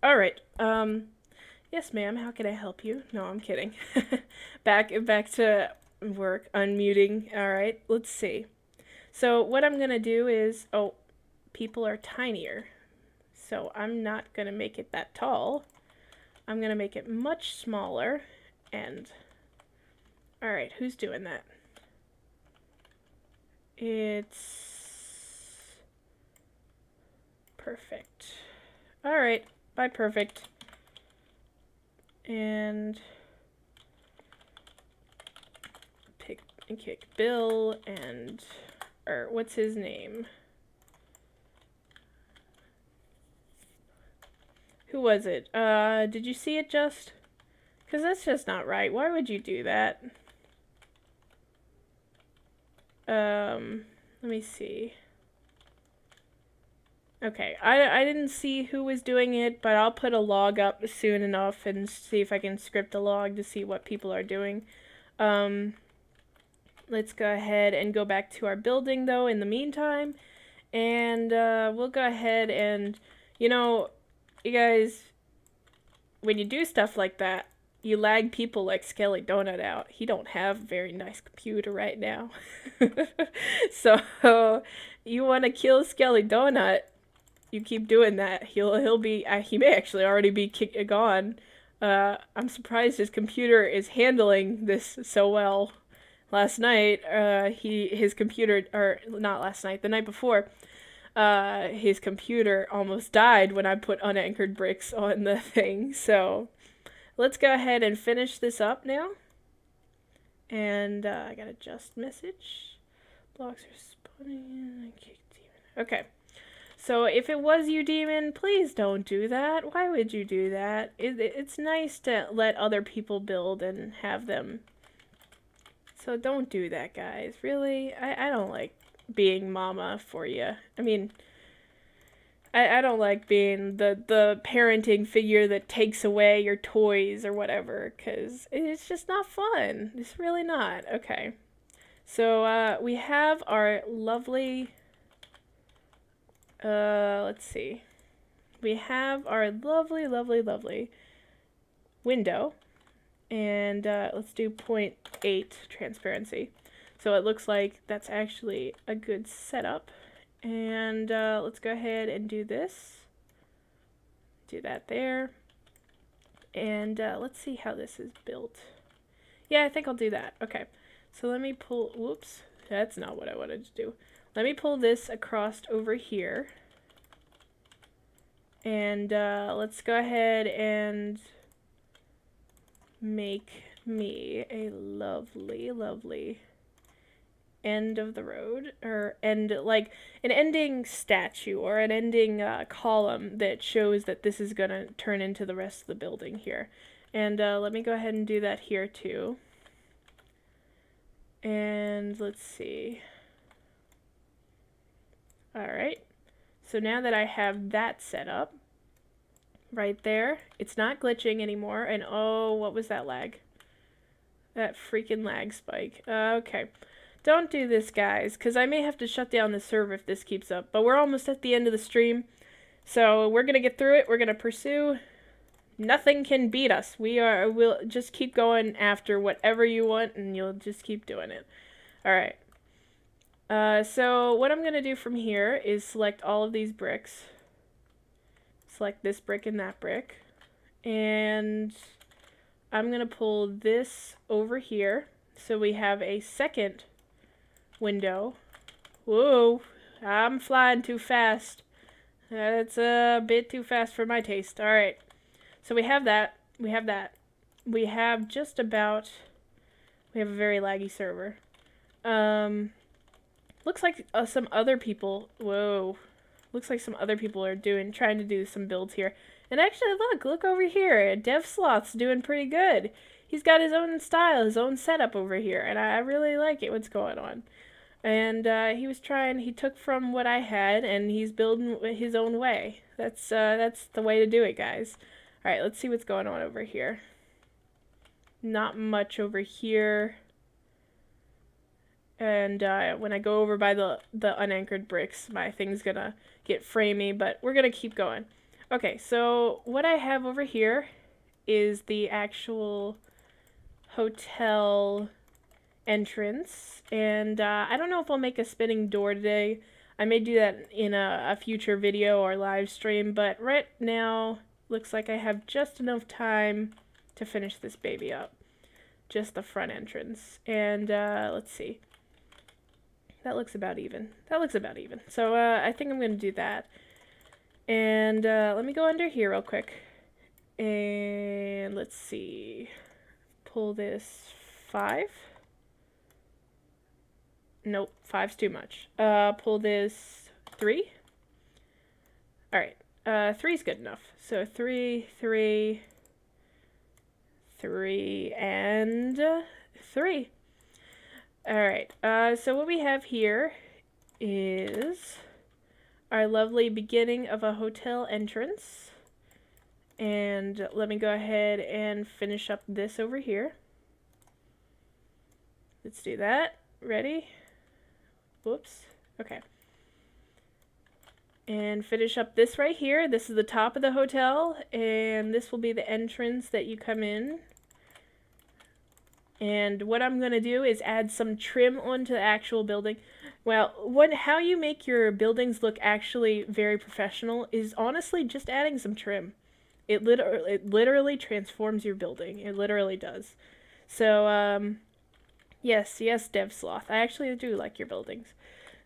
Alright, yes ma'am, how can I help you? No, I'm kidding. back to work, unmuting. Alright, let's see. So what I'm gonna do is, oh, people are tinier. So I'm not gonna make it that tall. I'm gonna make it much smaller, and alright, who's doing that? It's perfect. Alright. By perfect. And kick Bill and, or what's his name? Who was it? Did you see it just? Because that's just not right. Why would you do that? Let me see. Okay, I didn't see who was doing it, but I'll put a log up soon enough and see if I can script a log to see what people are doing. Let's go ahead and go back to our building, though, in the meantime. And we'll go ahead and, you know, you guys, when you do stuff like that, you lag people like Skelly Donut out. He don't have a very nice computer right now. So, you want to kill Skelly Donut, you keep doing that. He'll be, he may actually already be gone. I'm surprised his computer is handling this so well. Last night, his computer, or not last night, the night before, his computer almost died when I put unanchored bricks on the thing. So let's go ahead and finish this up now. And I got a just message. Blocks are spawning. Okay. So if it was you, Demon, please don't do that. Why would you do that? It's nice to let other people build and have them. So don't do that, guys. Really? I don't like being mama for you. I mean, I don't like being the parenting figure that takes away your toys or whatever, because it's just not fun. It's really not. Okay. So we have our lovely... let's see. We have our lovely window, and let's do 0.8 transparency. So it looks like that's actually a good setup. And let's go ahead and do this. Do that there. And let's see how this is built. Yeah, I think I'll do that. Okay. So let me pull, whoops, that's not what I wanted to do. Let me pull this across over here. And let's go ahead and make me a lovely, lovely end of the road, or end, like an ending statue or an ending column that shows that this is gonna turn into the rest of the building here. And let me go ahead and do that here too. And let's see. Alright, so now that I have that set up right there, it's not glitching anymore. And oh, what was that lag? That freaking lag spike. Okay. Don't do this, guys, because I may have to shut down the server if this keeps up. But we're almost at the end of the stream, so we're going to get through it. We're going to pursue. Nothing can beat us. We'll just keep going after whatever you want, and you'll just keep doing it. Alright. So what I'm going to do from here is select all of these bricks. Select this brick and that brick. And I'm going to pull this over here so we have a second window. Whoa, I'm flying too fast. That's a bit too fast for my taste. Alright, so we have that. We have that. We have just about... We have a very laggy server. Looks like some other people... Whoa. Looks like some other people are trying to do some builds here. And actually, look over here. Dev Sloth's doing pretty good. He's got his own style, his own setup over here, and I really like it, what's going on. And he took from what I had, and he's building his own way. That's the way to do it, guys. Alright, let's see what's going on over here. Not much over here. And when I go over by the unanchored bricks, my thing's gonna get framey, but we're gonna keep going. Okay, so what I have over here is the actual hotel entrance, and I don't know if I'll make a spinning door today. I may do that in a future video or live stream, but right now looks like I have just enough time to finish this baby up. Just the front entrance. And let's see. That looks about even. That looks about even. So I think I'm going to do that. And let me go under here real quick. And let's see. Pull this 5. Nope, 5's too much. Pull this 3. Alright, 3's good enough. So 3, 3, 3, and 3. Alright, so what we have here is our lovely beginning of a hotel entrance. And let me go ahead and finish up this over here. Let's do that. Ready? Whoops. Okay. And finish up this right here. This is the top of the hotel, and this will be the entrance that you come in. And what I'm going to do is add some trim onto the actual building. Well, how you make your buildings look actually very professional is honestly just adding some trim. It literally transforms your building. It literally does. So, yes, Dev Sloth. I actually do like your buildings.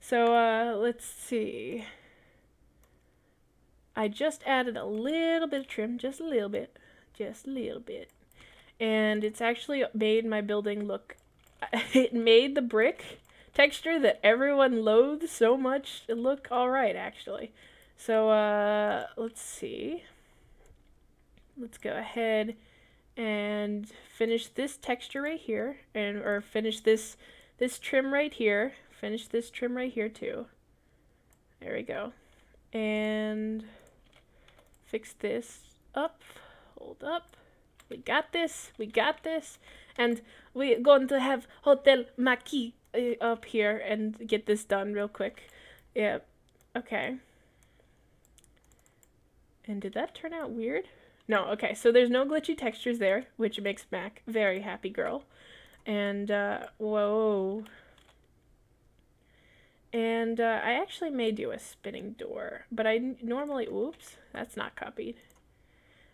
So, let's see. I just added a little bit of trim, just a little bit. Just a little bit. And it's actually made my building look... It made the brick texture that everyone loathes so much look alright, actually. So, let's see. Let's go ahead and finish this texture right here, or finish this trim right here. Finish this trim right here too. There we go. And fix this up. Hold up. We got this. We got this. And we're going to have Hotel Makkie up here and get this done real quick. Yeah. Okay. And did that turn out weird? No, okay, so there's no glitchy textures there, which makes Mac very happy girl. And, whoa. And, I actually may do a spinning door, but I normally, oops, that's not copied.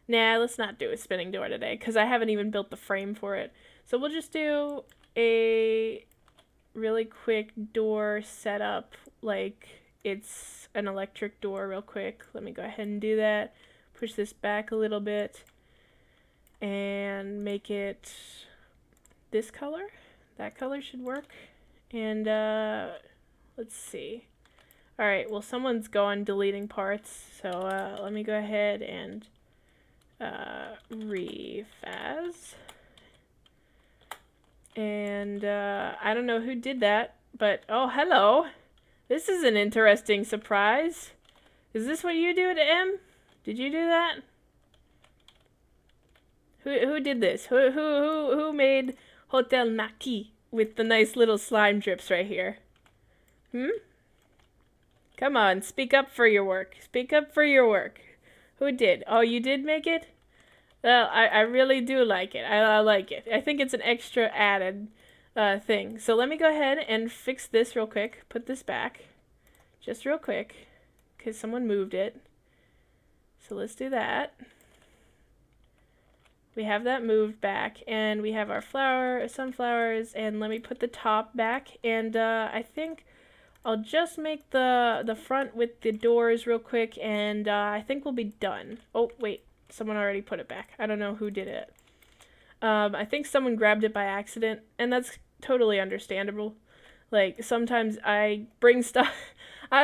Nah, let's not do a spinning door today, because I haven't even built the frame for it. So we'll just do a really quick door setup, like, it's an electric door real quick. Let me go ahead and do that. Push this back a little bit and make it this color. That color should work. And let's see. Alright, well someone's gone deleting parts, so let me go ahead and refaz. And I don't know who did that, but oh, hello. This is an interesting surprise. Is this what you do to M? Did you do that? Who did this? Who made Hotel Makkie with the nice little slime drips right here? Come on, speak up for your work. Speak up for your work. Who did? Oh, you did make it? Well, I really do like it. I like it. I think it's an extra added thing. So let me go ahead and fix this real quick. Put this back. Just real quick. Because someone moved it. So let's do that. We have that moved back. And we have our sunflowers. And let me put the top back. And I think I'll just make the front with the doors real quick. And I think we'll be done. Oh, wait. Someone already put it back. I don't know who did it. I think someone grabbed it by accident, and that's totally understandable. Like, sometimes I bring stuff...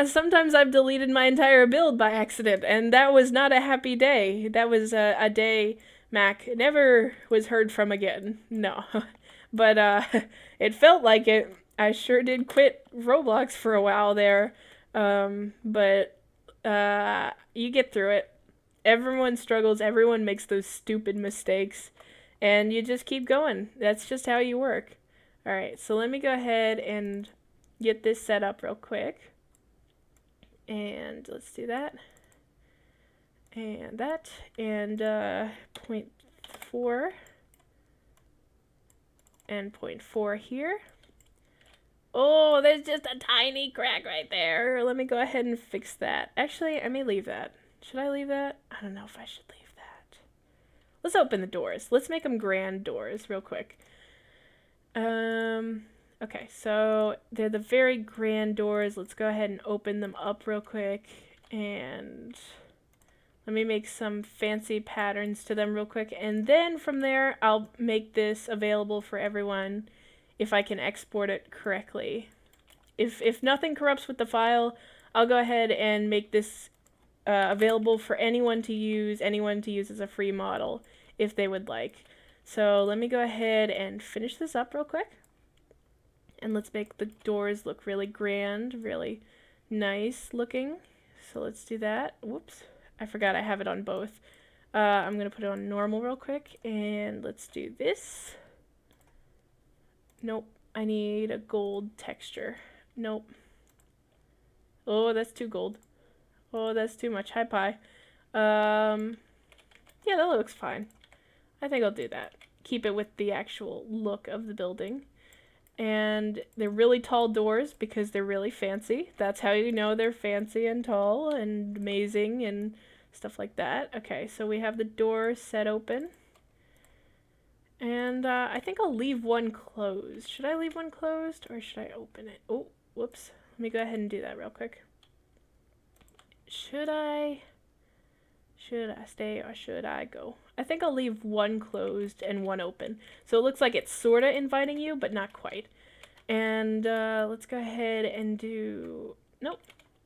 sometimes I've deleted my entire build by accident, and that was not a happy day. That was a day Mac never was heard from again. No. But it felt like it. I sure did quit Roblox for a while there. But you get through it. Everyone struggles, everyone makes those stupid mistakes, and you just keep going. That's just how you work. Alright, so let me go ahead and get this set up real quick. And let's do that. And that. And 0.4. And 0.4 here. Oh, there's just a tiny crack right there. Let me go ahead and fix that. Actually, I may leave that. Should I leave that? I don't know if I should leave that. Let's open the doors. Let's make them grand doors real quick. Okay, so they're the very grand doors. Let's go ahead and open them up real quick. And let me make some fancy patterns to them real quick. And then from there, I'll make this available for everyone if I can export it correctly. If nothing corrupts with the file, I'll go ahead and make this available for anyone to use as a free model if they would like. So let me go ahead and finish this up real quick. And let's make the doors look really grand, really nice looking. So let's do that. Whoops, I forgot I have it on both. I'm going to put it on normal real quick, and let's do this. Nope, I need a gold texture. Nope. Oh, that's too gold. Oh, that's too much. Hi, Pie. Yeah, that looks fine. I think I'll do that. Keep it with the actual look of the building. And they're really tall doors because they're really fancy. That's how you know they're fancy and tall and amazing and stuff like that. Okay, so we have the door set open. And I think I'll leave one closed. Should I leave one closed or should I open it? Oh, whoops. Let me go ahead and do that real quick. Should I stay or should I go? I think I'll leave one closed and one open. So it looks like it's sort of inviting you, but not quite. And let's go ahead and do... Nope,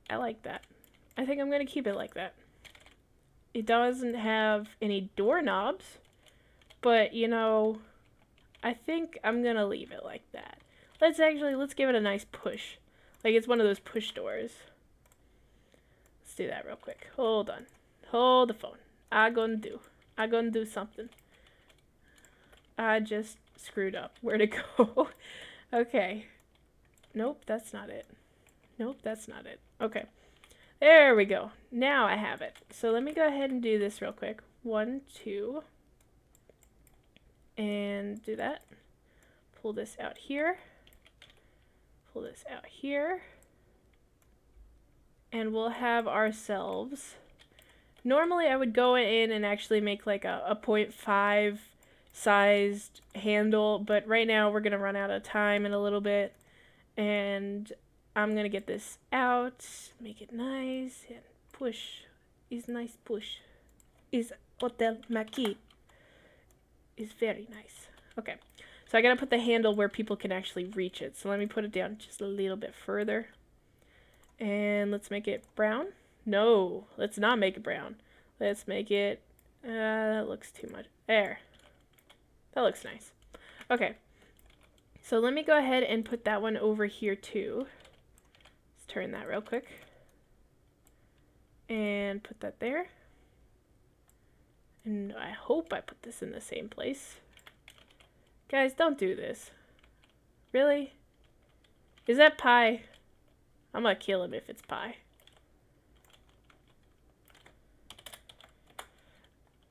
I like that. I think I'm going to keep it like that. It doesn't have any doorknobs, but, you know, I think I'm going to leave it like that. Let's give it a nice push. Like it's one of those push doors. Let's do that real quick. Hold on. Hold the phone. I'm gonna do something. I just screwed up. Where'd it go? Okay. Nope, that's not it. Nope, that's not it. Okay. There we go. Now I have it. So let me go ahead and do this real quick. 1, 2. And do that. Pull this out here. Pull this out here. And we'll have ourselves... Normally I would go in and actually make like a 0.5 sized handle, but right now we're going to run out of time in a little bit. And I'm gonna get this out, make it nice, and push. Is nice push. Is Hotel Makkie. Is very nice. Okay, so I gotta put the handle where people can actually reach it. So let me put it down just a little bit further. And let's make it brown. No, let's not make it brown. Let's make it, that looks too much. There. That looks nice. Okay. So let me go ahead and put that one over here too. Let's turn that real quick. And put that there. And I hope I put this in the same place. Guys, don't do this. Really? Is that pie? I'm gonna kill him if it's pie.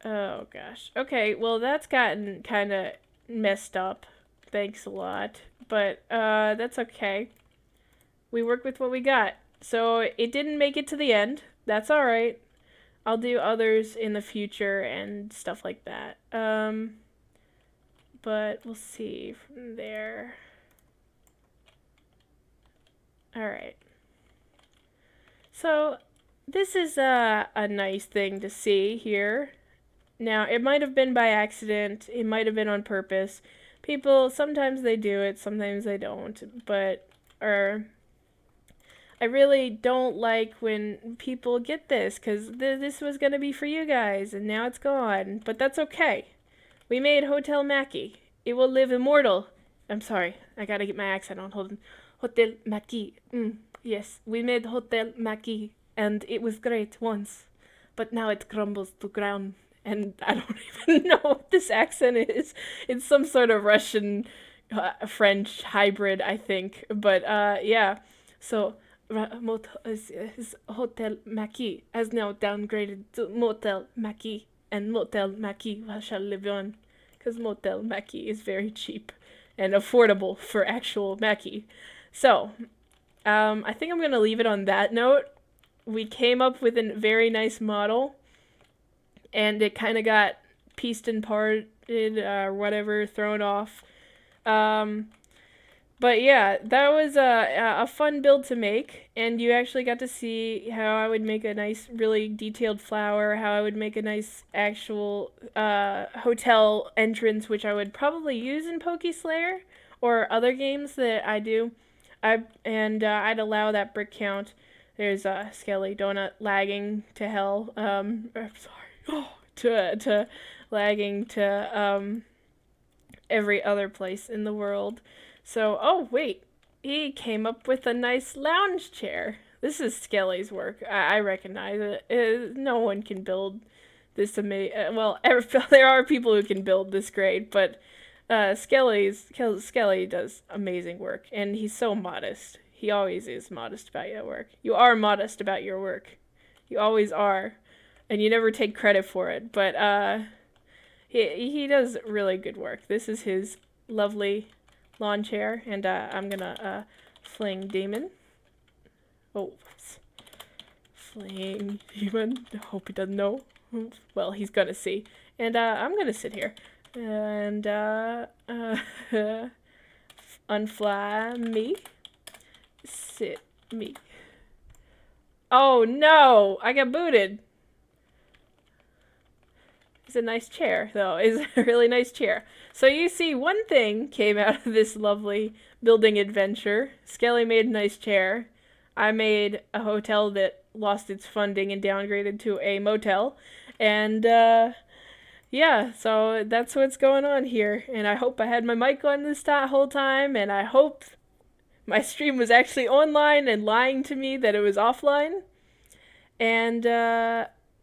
Oh gosh. Okay, well that's gotten kind of messed up. Thanks a lot. But that's okay. We work with what we got. So it didn't make it to the end. That's alright. I'll do others in the future and stuff like that. But we'll see from there. Alright. So this is a nice thing to see here. Now, it might have been by accident, it might have been on purpose. People, sometimes they do it, sometimes they don't, but, I really don't like when people get this, because this was going to be for you guys, and now it's gone, but that's okay. We made Hotel Makkie. It will live immortal. I'm sorry, I gotta get my accent on, hold on. Hotel Makkie. Yes, we made Hotel Makkie, and it was great once, but now it crumbles to ground. And I don't even know what this accent is. It's some sort of Russian, French hybrid, I think. But, yeah. So, Hotel Makkie has now downgraded to Motel Makkie. And Motel Makkie shall live on. Because Motel Makkie is very cheap and affordable for actual Makkie. So, I think I'm going to leave it on that note. We came up with a very nice model. And it kind of got pieced and parted, whatever, thrown off. But yeah, that was a fun build to make. And you actually got to see how I would make a nice, really detailed flower, how I would make a nice actual hotel entrance, which I would probably use in Pokeslayer or other games that I do. I'd allow that brick count. There's Skelly Donut lagging to hell. I'm sorry. to lagging to every other place in the world. So, oh wait, he came up with a nice lounge chair. This is Skelly's work. I recognize it. No one can build this amazing. Well, there are people who can build this great, but Skelly does amazing work, and he's so modest. He always is modest about your work. You are modest about your work. You always are. And you never take credit for it, but he does really good work. This is his lovely lawn chair, and I'm gonna fling demon. Oh, fling demon. I hope he doesn't know. Well, he's gonna see. And I'm gonna sit here and unfly me, sit me. Oh no! I got booted. It's a nice chair, though. It's a really nice chair. So you see, one thing came out of this lovely building adventure. Skelly made a nice chair. I made a hotel that lost its funding and downgraded to a motel. And, yeah, so that's what's going on here. And I hope I had my mic on this whole time, and I hope my stream was actually online and lying to me that it was offline. And,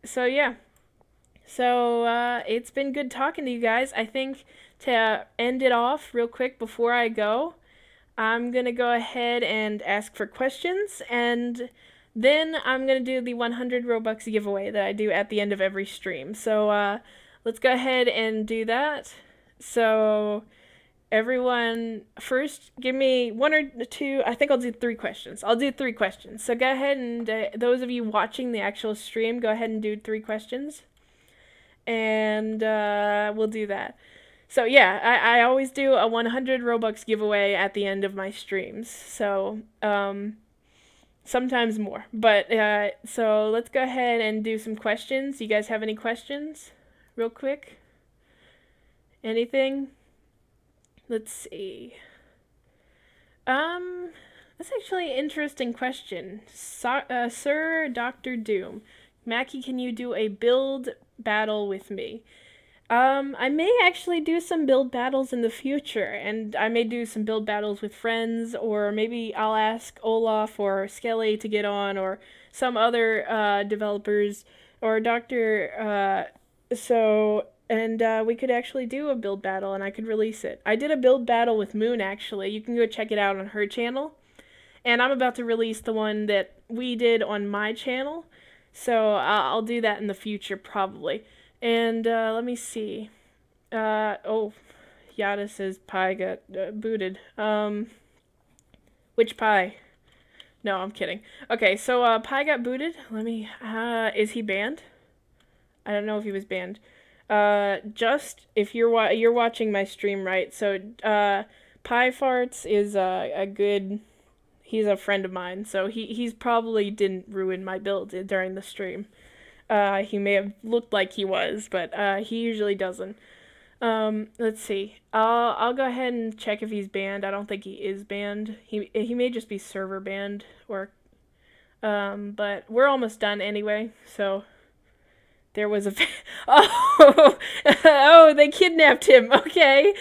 so yeah. So, it's been good talking to you guys. I think to end it off real quick before I go, I'm going to go ahead and ask for questions, and then I'm going to do the 100 Robux giveaway that I do at the end of every stream. So, let's go ahead and do that. So, everyone, first, give me one or two, I think I'll do 3 questions. I'll do 3 questions. So, go ahead and, those of you watching the actual stream, go ahead and do 3 questions. And we'll do that. So yeah, I always do a 100 Robux giveaway at the end of my streams. So sometimes more. But so let's go ahead and do some questions. You guys have any questions? Real quick? Anything? Let's see. That's actually an interesting question. Sir Dr. Doom, Mackie, can you do a build battle with me? I may actually do some build battles in the future, and I may do some build battles with friends, or maybe I'll ask Olaf or Skelly to get on, or some other developers, or we could actually do a build battle, and I could release it. I did a build battle with Moon, actually. You can go check it out on her channel. And I'm about to release the one that we did on my channel. So I'll do that in the future, probably. And let me see. Oh, Yada says Pi got booted. Which Pi? No, I'm kidding. Okay, so Pi got booted. Let me. Is he banned? I don't know if he was banned. Just if you're watching my stream, right? So Pi Farts is a good. He's a friend of mine, so he's probably didn't ruin my build during the stream. He may have looked like he was, but he usually doesn't. Let's see. I'll go ahead and check if he's banned. I don't think he is banned. He may just be server banned, or but we're almost done anyway. So there was a oh, they kidnapped him. Okay.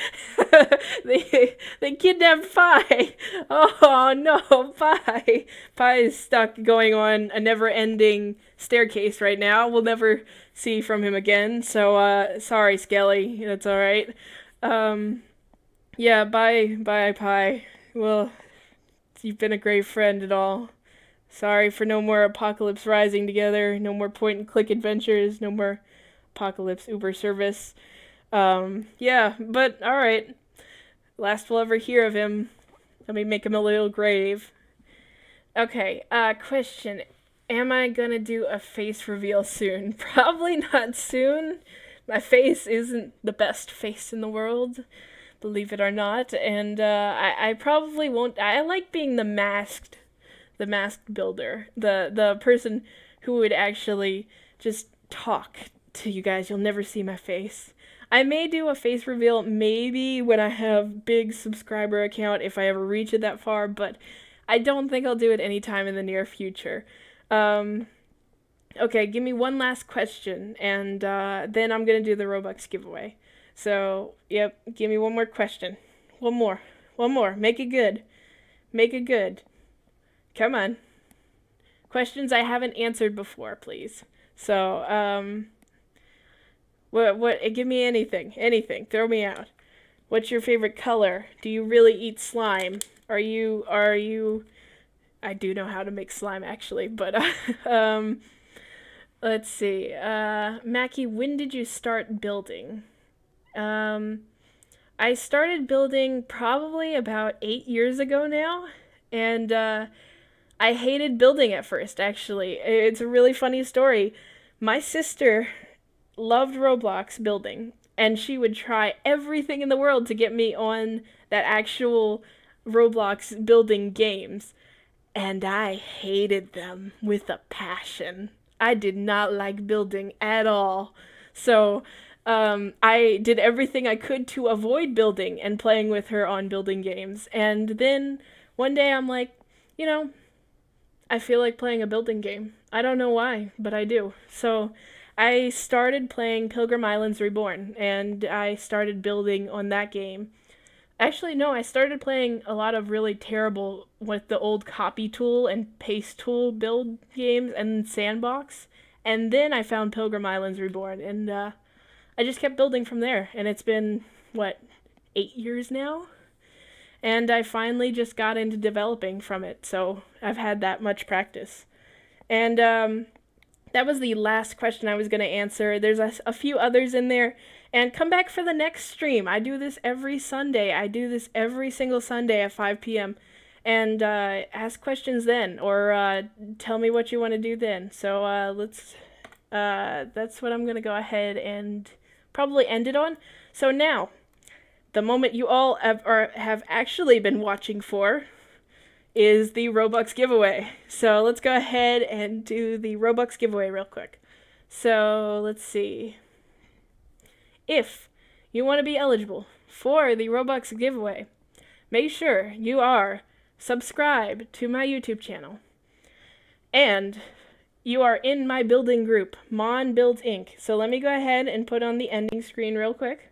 they kidnapped Pi. Oh no, Pi. Pi is stuck going on a never-ending staircase right now. We'll never see from him again. So sorry, Skelly. That's all right. Yeah, bye Pi. Well, you've been a great friend and all. Sorry for no more Apocalypse Rising together, no more point-and-click adventures, no more Apocalypse Uber service. Yeah, but alright. Last we'll ever hear of him. Let me make him a little grave. Okay, question. Am I gonna do a face reveal soon? Probably not soon. My face isn't the best face in the world, believe it or not, and I probably won't. I like being the masked builder, the person who would actually just talk to you guys. You'll never see my face. I may do a face reveal maybe when I have big subscriber account, if I ever reach it that far, but I don't think I'll do it anytime in the near future. Okay, give me one last question, and then I'm gonna do the Robux giveaway. So, yep, give me one more question. One more. Make it good. Make it good. Come on. Questions I haven't answered before, please. So, give me anything. Throw me out. What's your favorite color? Do you really eat slime? Are you, I do know how to make slime, actually, but, let's see. Mackie, when did you start building? I started building probably about 8 years ago now, and, I hated building at first, actually. It's a really funny story. My sister loved Roblox building, and she would try everything in the world to get me on that actual Roblox building games. And I hated them with a passion. I did not like building at all. So, I did everything I could to avoid building and playing with her on building games. And then one day I'm like, you know, I feel like playing a building game. I don't know why, but I do. So I started playing Pilgrim Islands Reborn, and I started building on that game. Actually, no, I started playing a lot of really terrible with the old copy tool and paste tool build games and Sandbox. And then I found Pilgrim Islands Reborn, and I just kept building from there. And it's been, what, 8 years now? And I finally just got into developing from it, so I've had that much practice. And that was the last question I was going to answer. There's a few others in there. And come back for the next stream. I do this every Sunday. I do this every single Sunday at 5 p.m. And ask questions then, or tell me what you want to do then. So that's what I'm going to go ahead and probably end it on. So now, the moment you all have actually been watching for, is the Robux giveaway. So let's go ahead and do the Robux giveaway real quick. So let's see. If you want to be eligible for the Robux giveaway, make sure you are subscribed to my YouTube channel. And you are in my building group, Mon Builds Inc. So let me go ahead and put on the ending screen real quick.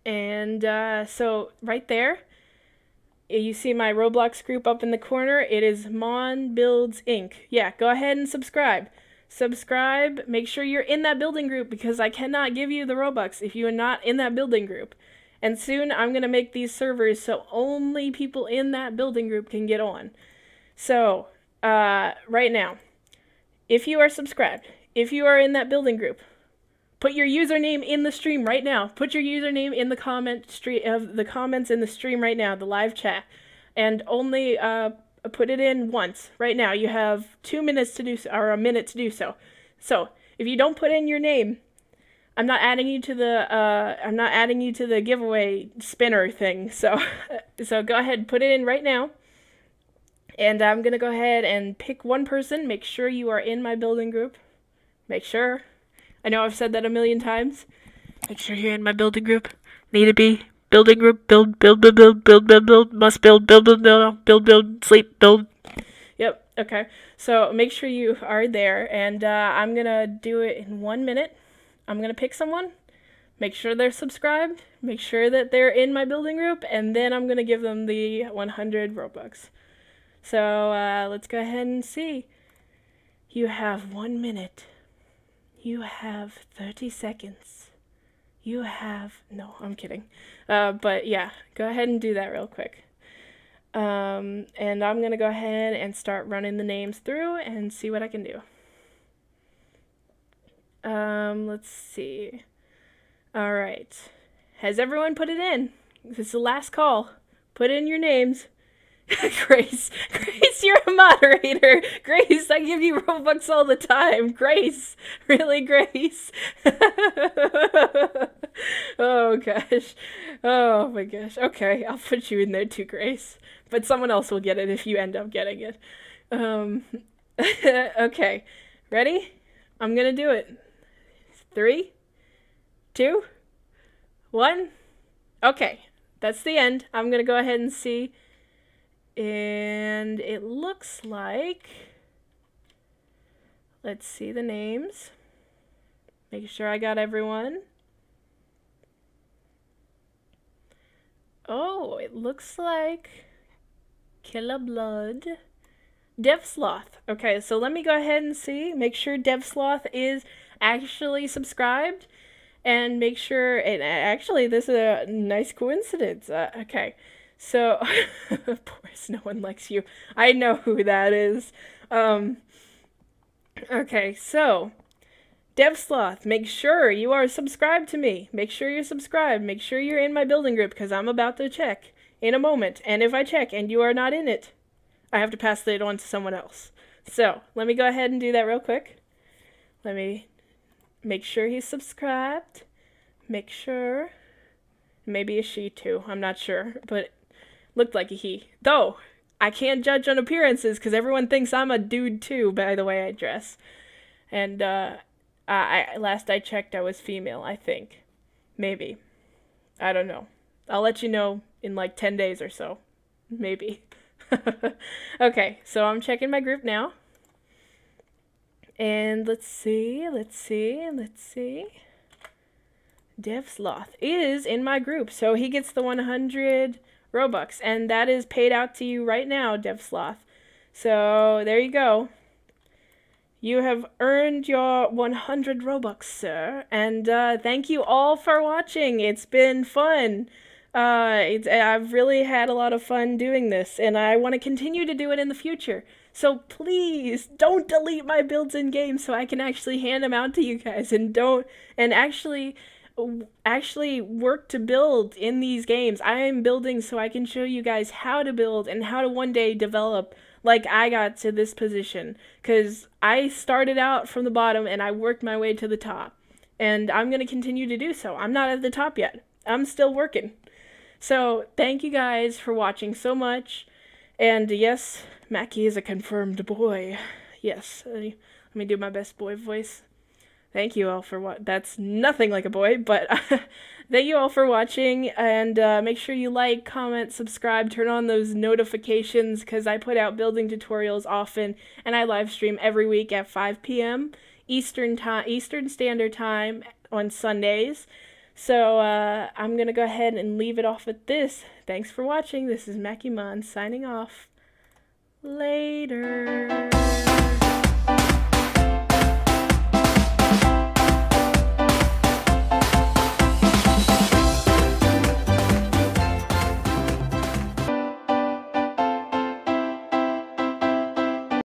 And so right there, you see my Roblox group up in the corner. It is Mon Builds Inc. Yeah, go ahead and subscribe. Subscribe, make sure you're in that building group because I cannot give you the Robux if you are not in that building group. And soon I'm going to make these servers so only people in that building group can get on. So, right now, if you are subscribed, if you are in that building group, put your username in the stream right now. Put your username in the comments in the stream right now, the live chat. And only put it in once. Right now, you have 2 minutes to do so, or a minute to do so. So, if you don't put in your name, I'm not adding you to the giveaway spinner thing. So, so go ahead and put it in right now. And I'm gonna go ahead and pick one person. Make sure you are in my building group. Make sure. I know I've said that a million times. Make sure you're in my building group. Need to be. Building group, build, must build, sleep, build. Yep, okay. So make sure you are there, and I'm gonna do it in 1 minute. I'm gonna pick someone, make sure they're subscribed, make sure that they're in my building group, and then I'm gonna give them the 100 Robux. So let's go ahead and see. You have 1 minute. You have 30 seconds. You have, no, I'm kidding. But yeah, go ahead and do that real quick. And I'm going to go ahead and start running the names through and see what I can do. Let's see. All right. Has everyone put it in? This is the last call. Put in your names. Grace, you're a moderator. Grace, I give you Robux all the time. Grace, really, Grace? Oh, gosh. Oh, my gosh. Okay, I'll put you in there too, Grace. But someone else will get it if you end up getting it. Okay, ready? I'm gonna do it. 3, 2, 1. Okay, that's the end. I'm gonna go ahead and see. And it looks like, let's see the names. Make sure I got everyone. Oh, it looks like Killer Blood. Dev Sloth. Okay, so let me go ahead and see. Make sure Dev Sloth is actually subscribed. And make sure, and actually this is a nice coincidence. Okay. So, of course, no one likes you. I know who that is. Okay, so, Dev Sloth, make sure you are subscribed to me. Make sure you're subscribed. Make sure you're in my building group, because I'm about to check in a moment. And if I check and you are not in it, I have to pass it on to someone else. So, let me go ahead and do that real quick. Let me make sure he's subscribed. Make sure. Maybe a she too. I'm not sure, but looked like a he. Though, I can't judge on appearances because everyone thinks I'm a dude too by the way I dress. And last I checked I was female, I think. Maybe. I don't know. I'll let you know in like 10 days or so. Maybe. Okay, so I'm checking my group now. And let's see. Dev Sloth is in my group, so he gets the 100 Robux, and that is paid out to you right now, Dev Sloth. So, there you go. You have earned your 100 Robux, sir, and thank you all for watching. It's been fun. I've really had a lot of fun doing this, and I want to continue to do it in the future. So please, don't delete my builds in game so I can actually hand them out to you guys, and actually work to build in these games. I am building so I can show you guys how to build and how to one day develop like I got to this position, because I started out from the bottom and I worked my way to the top, and I'm going to continue to do so. I'm not at the top yet. I'm still working. So thank you guys for watching so much, And yes, Makkie is a confirmed boy. Yes, let me do my best boy voice. Thank you all for what. That's nothing like a boy, but thank you all for watching, and make sure you like, comment, subscribe, turn on those notifications, because I put out building tutorials often, and I live stream every week at 5 p.m. Eastern Standard Time on Sundays. So I'm gonna go ahead and leave it off at this. Thanks for watching. This is Makkie signing off. Later.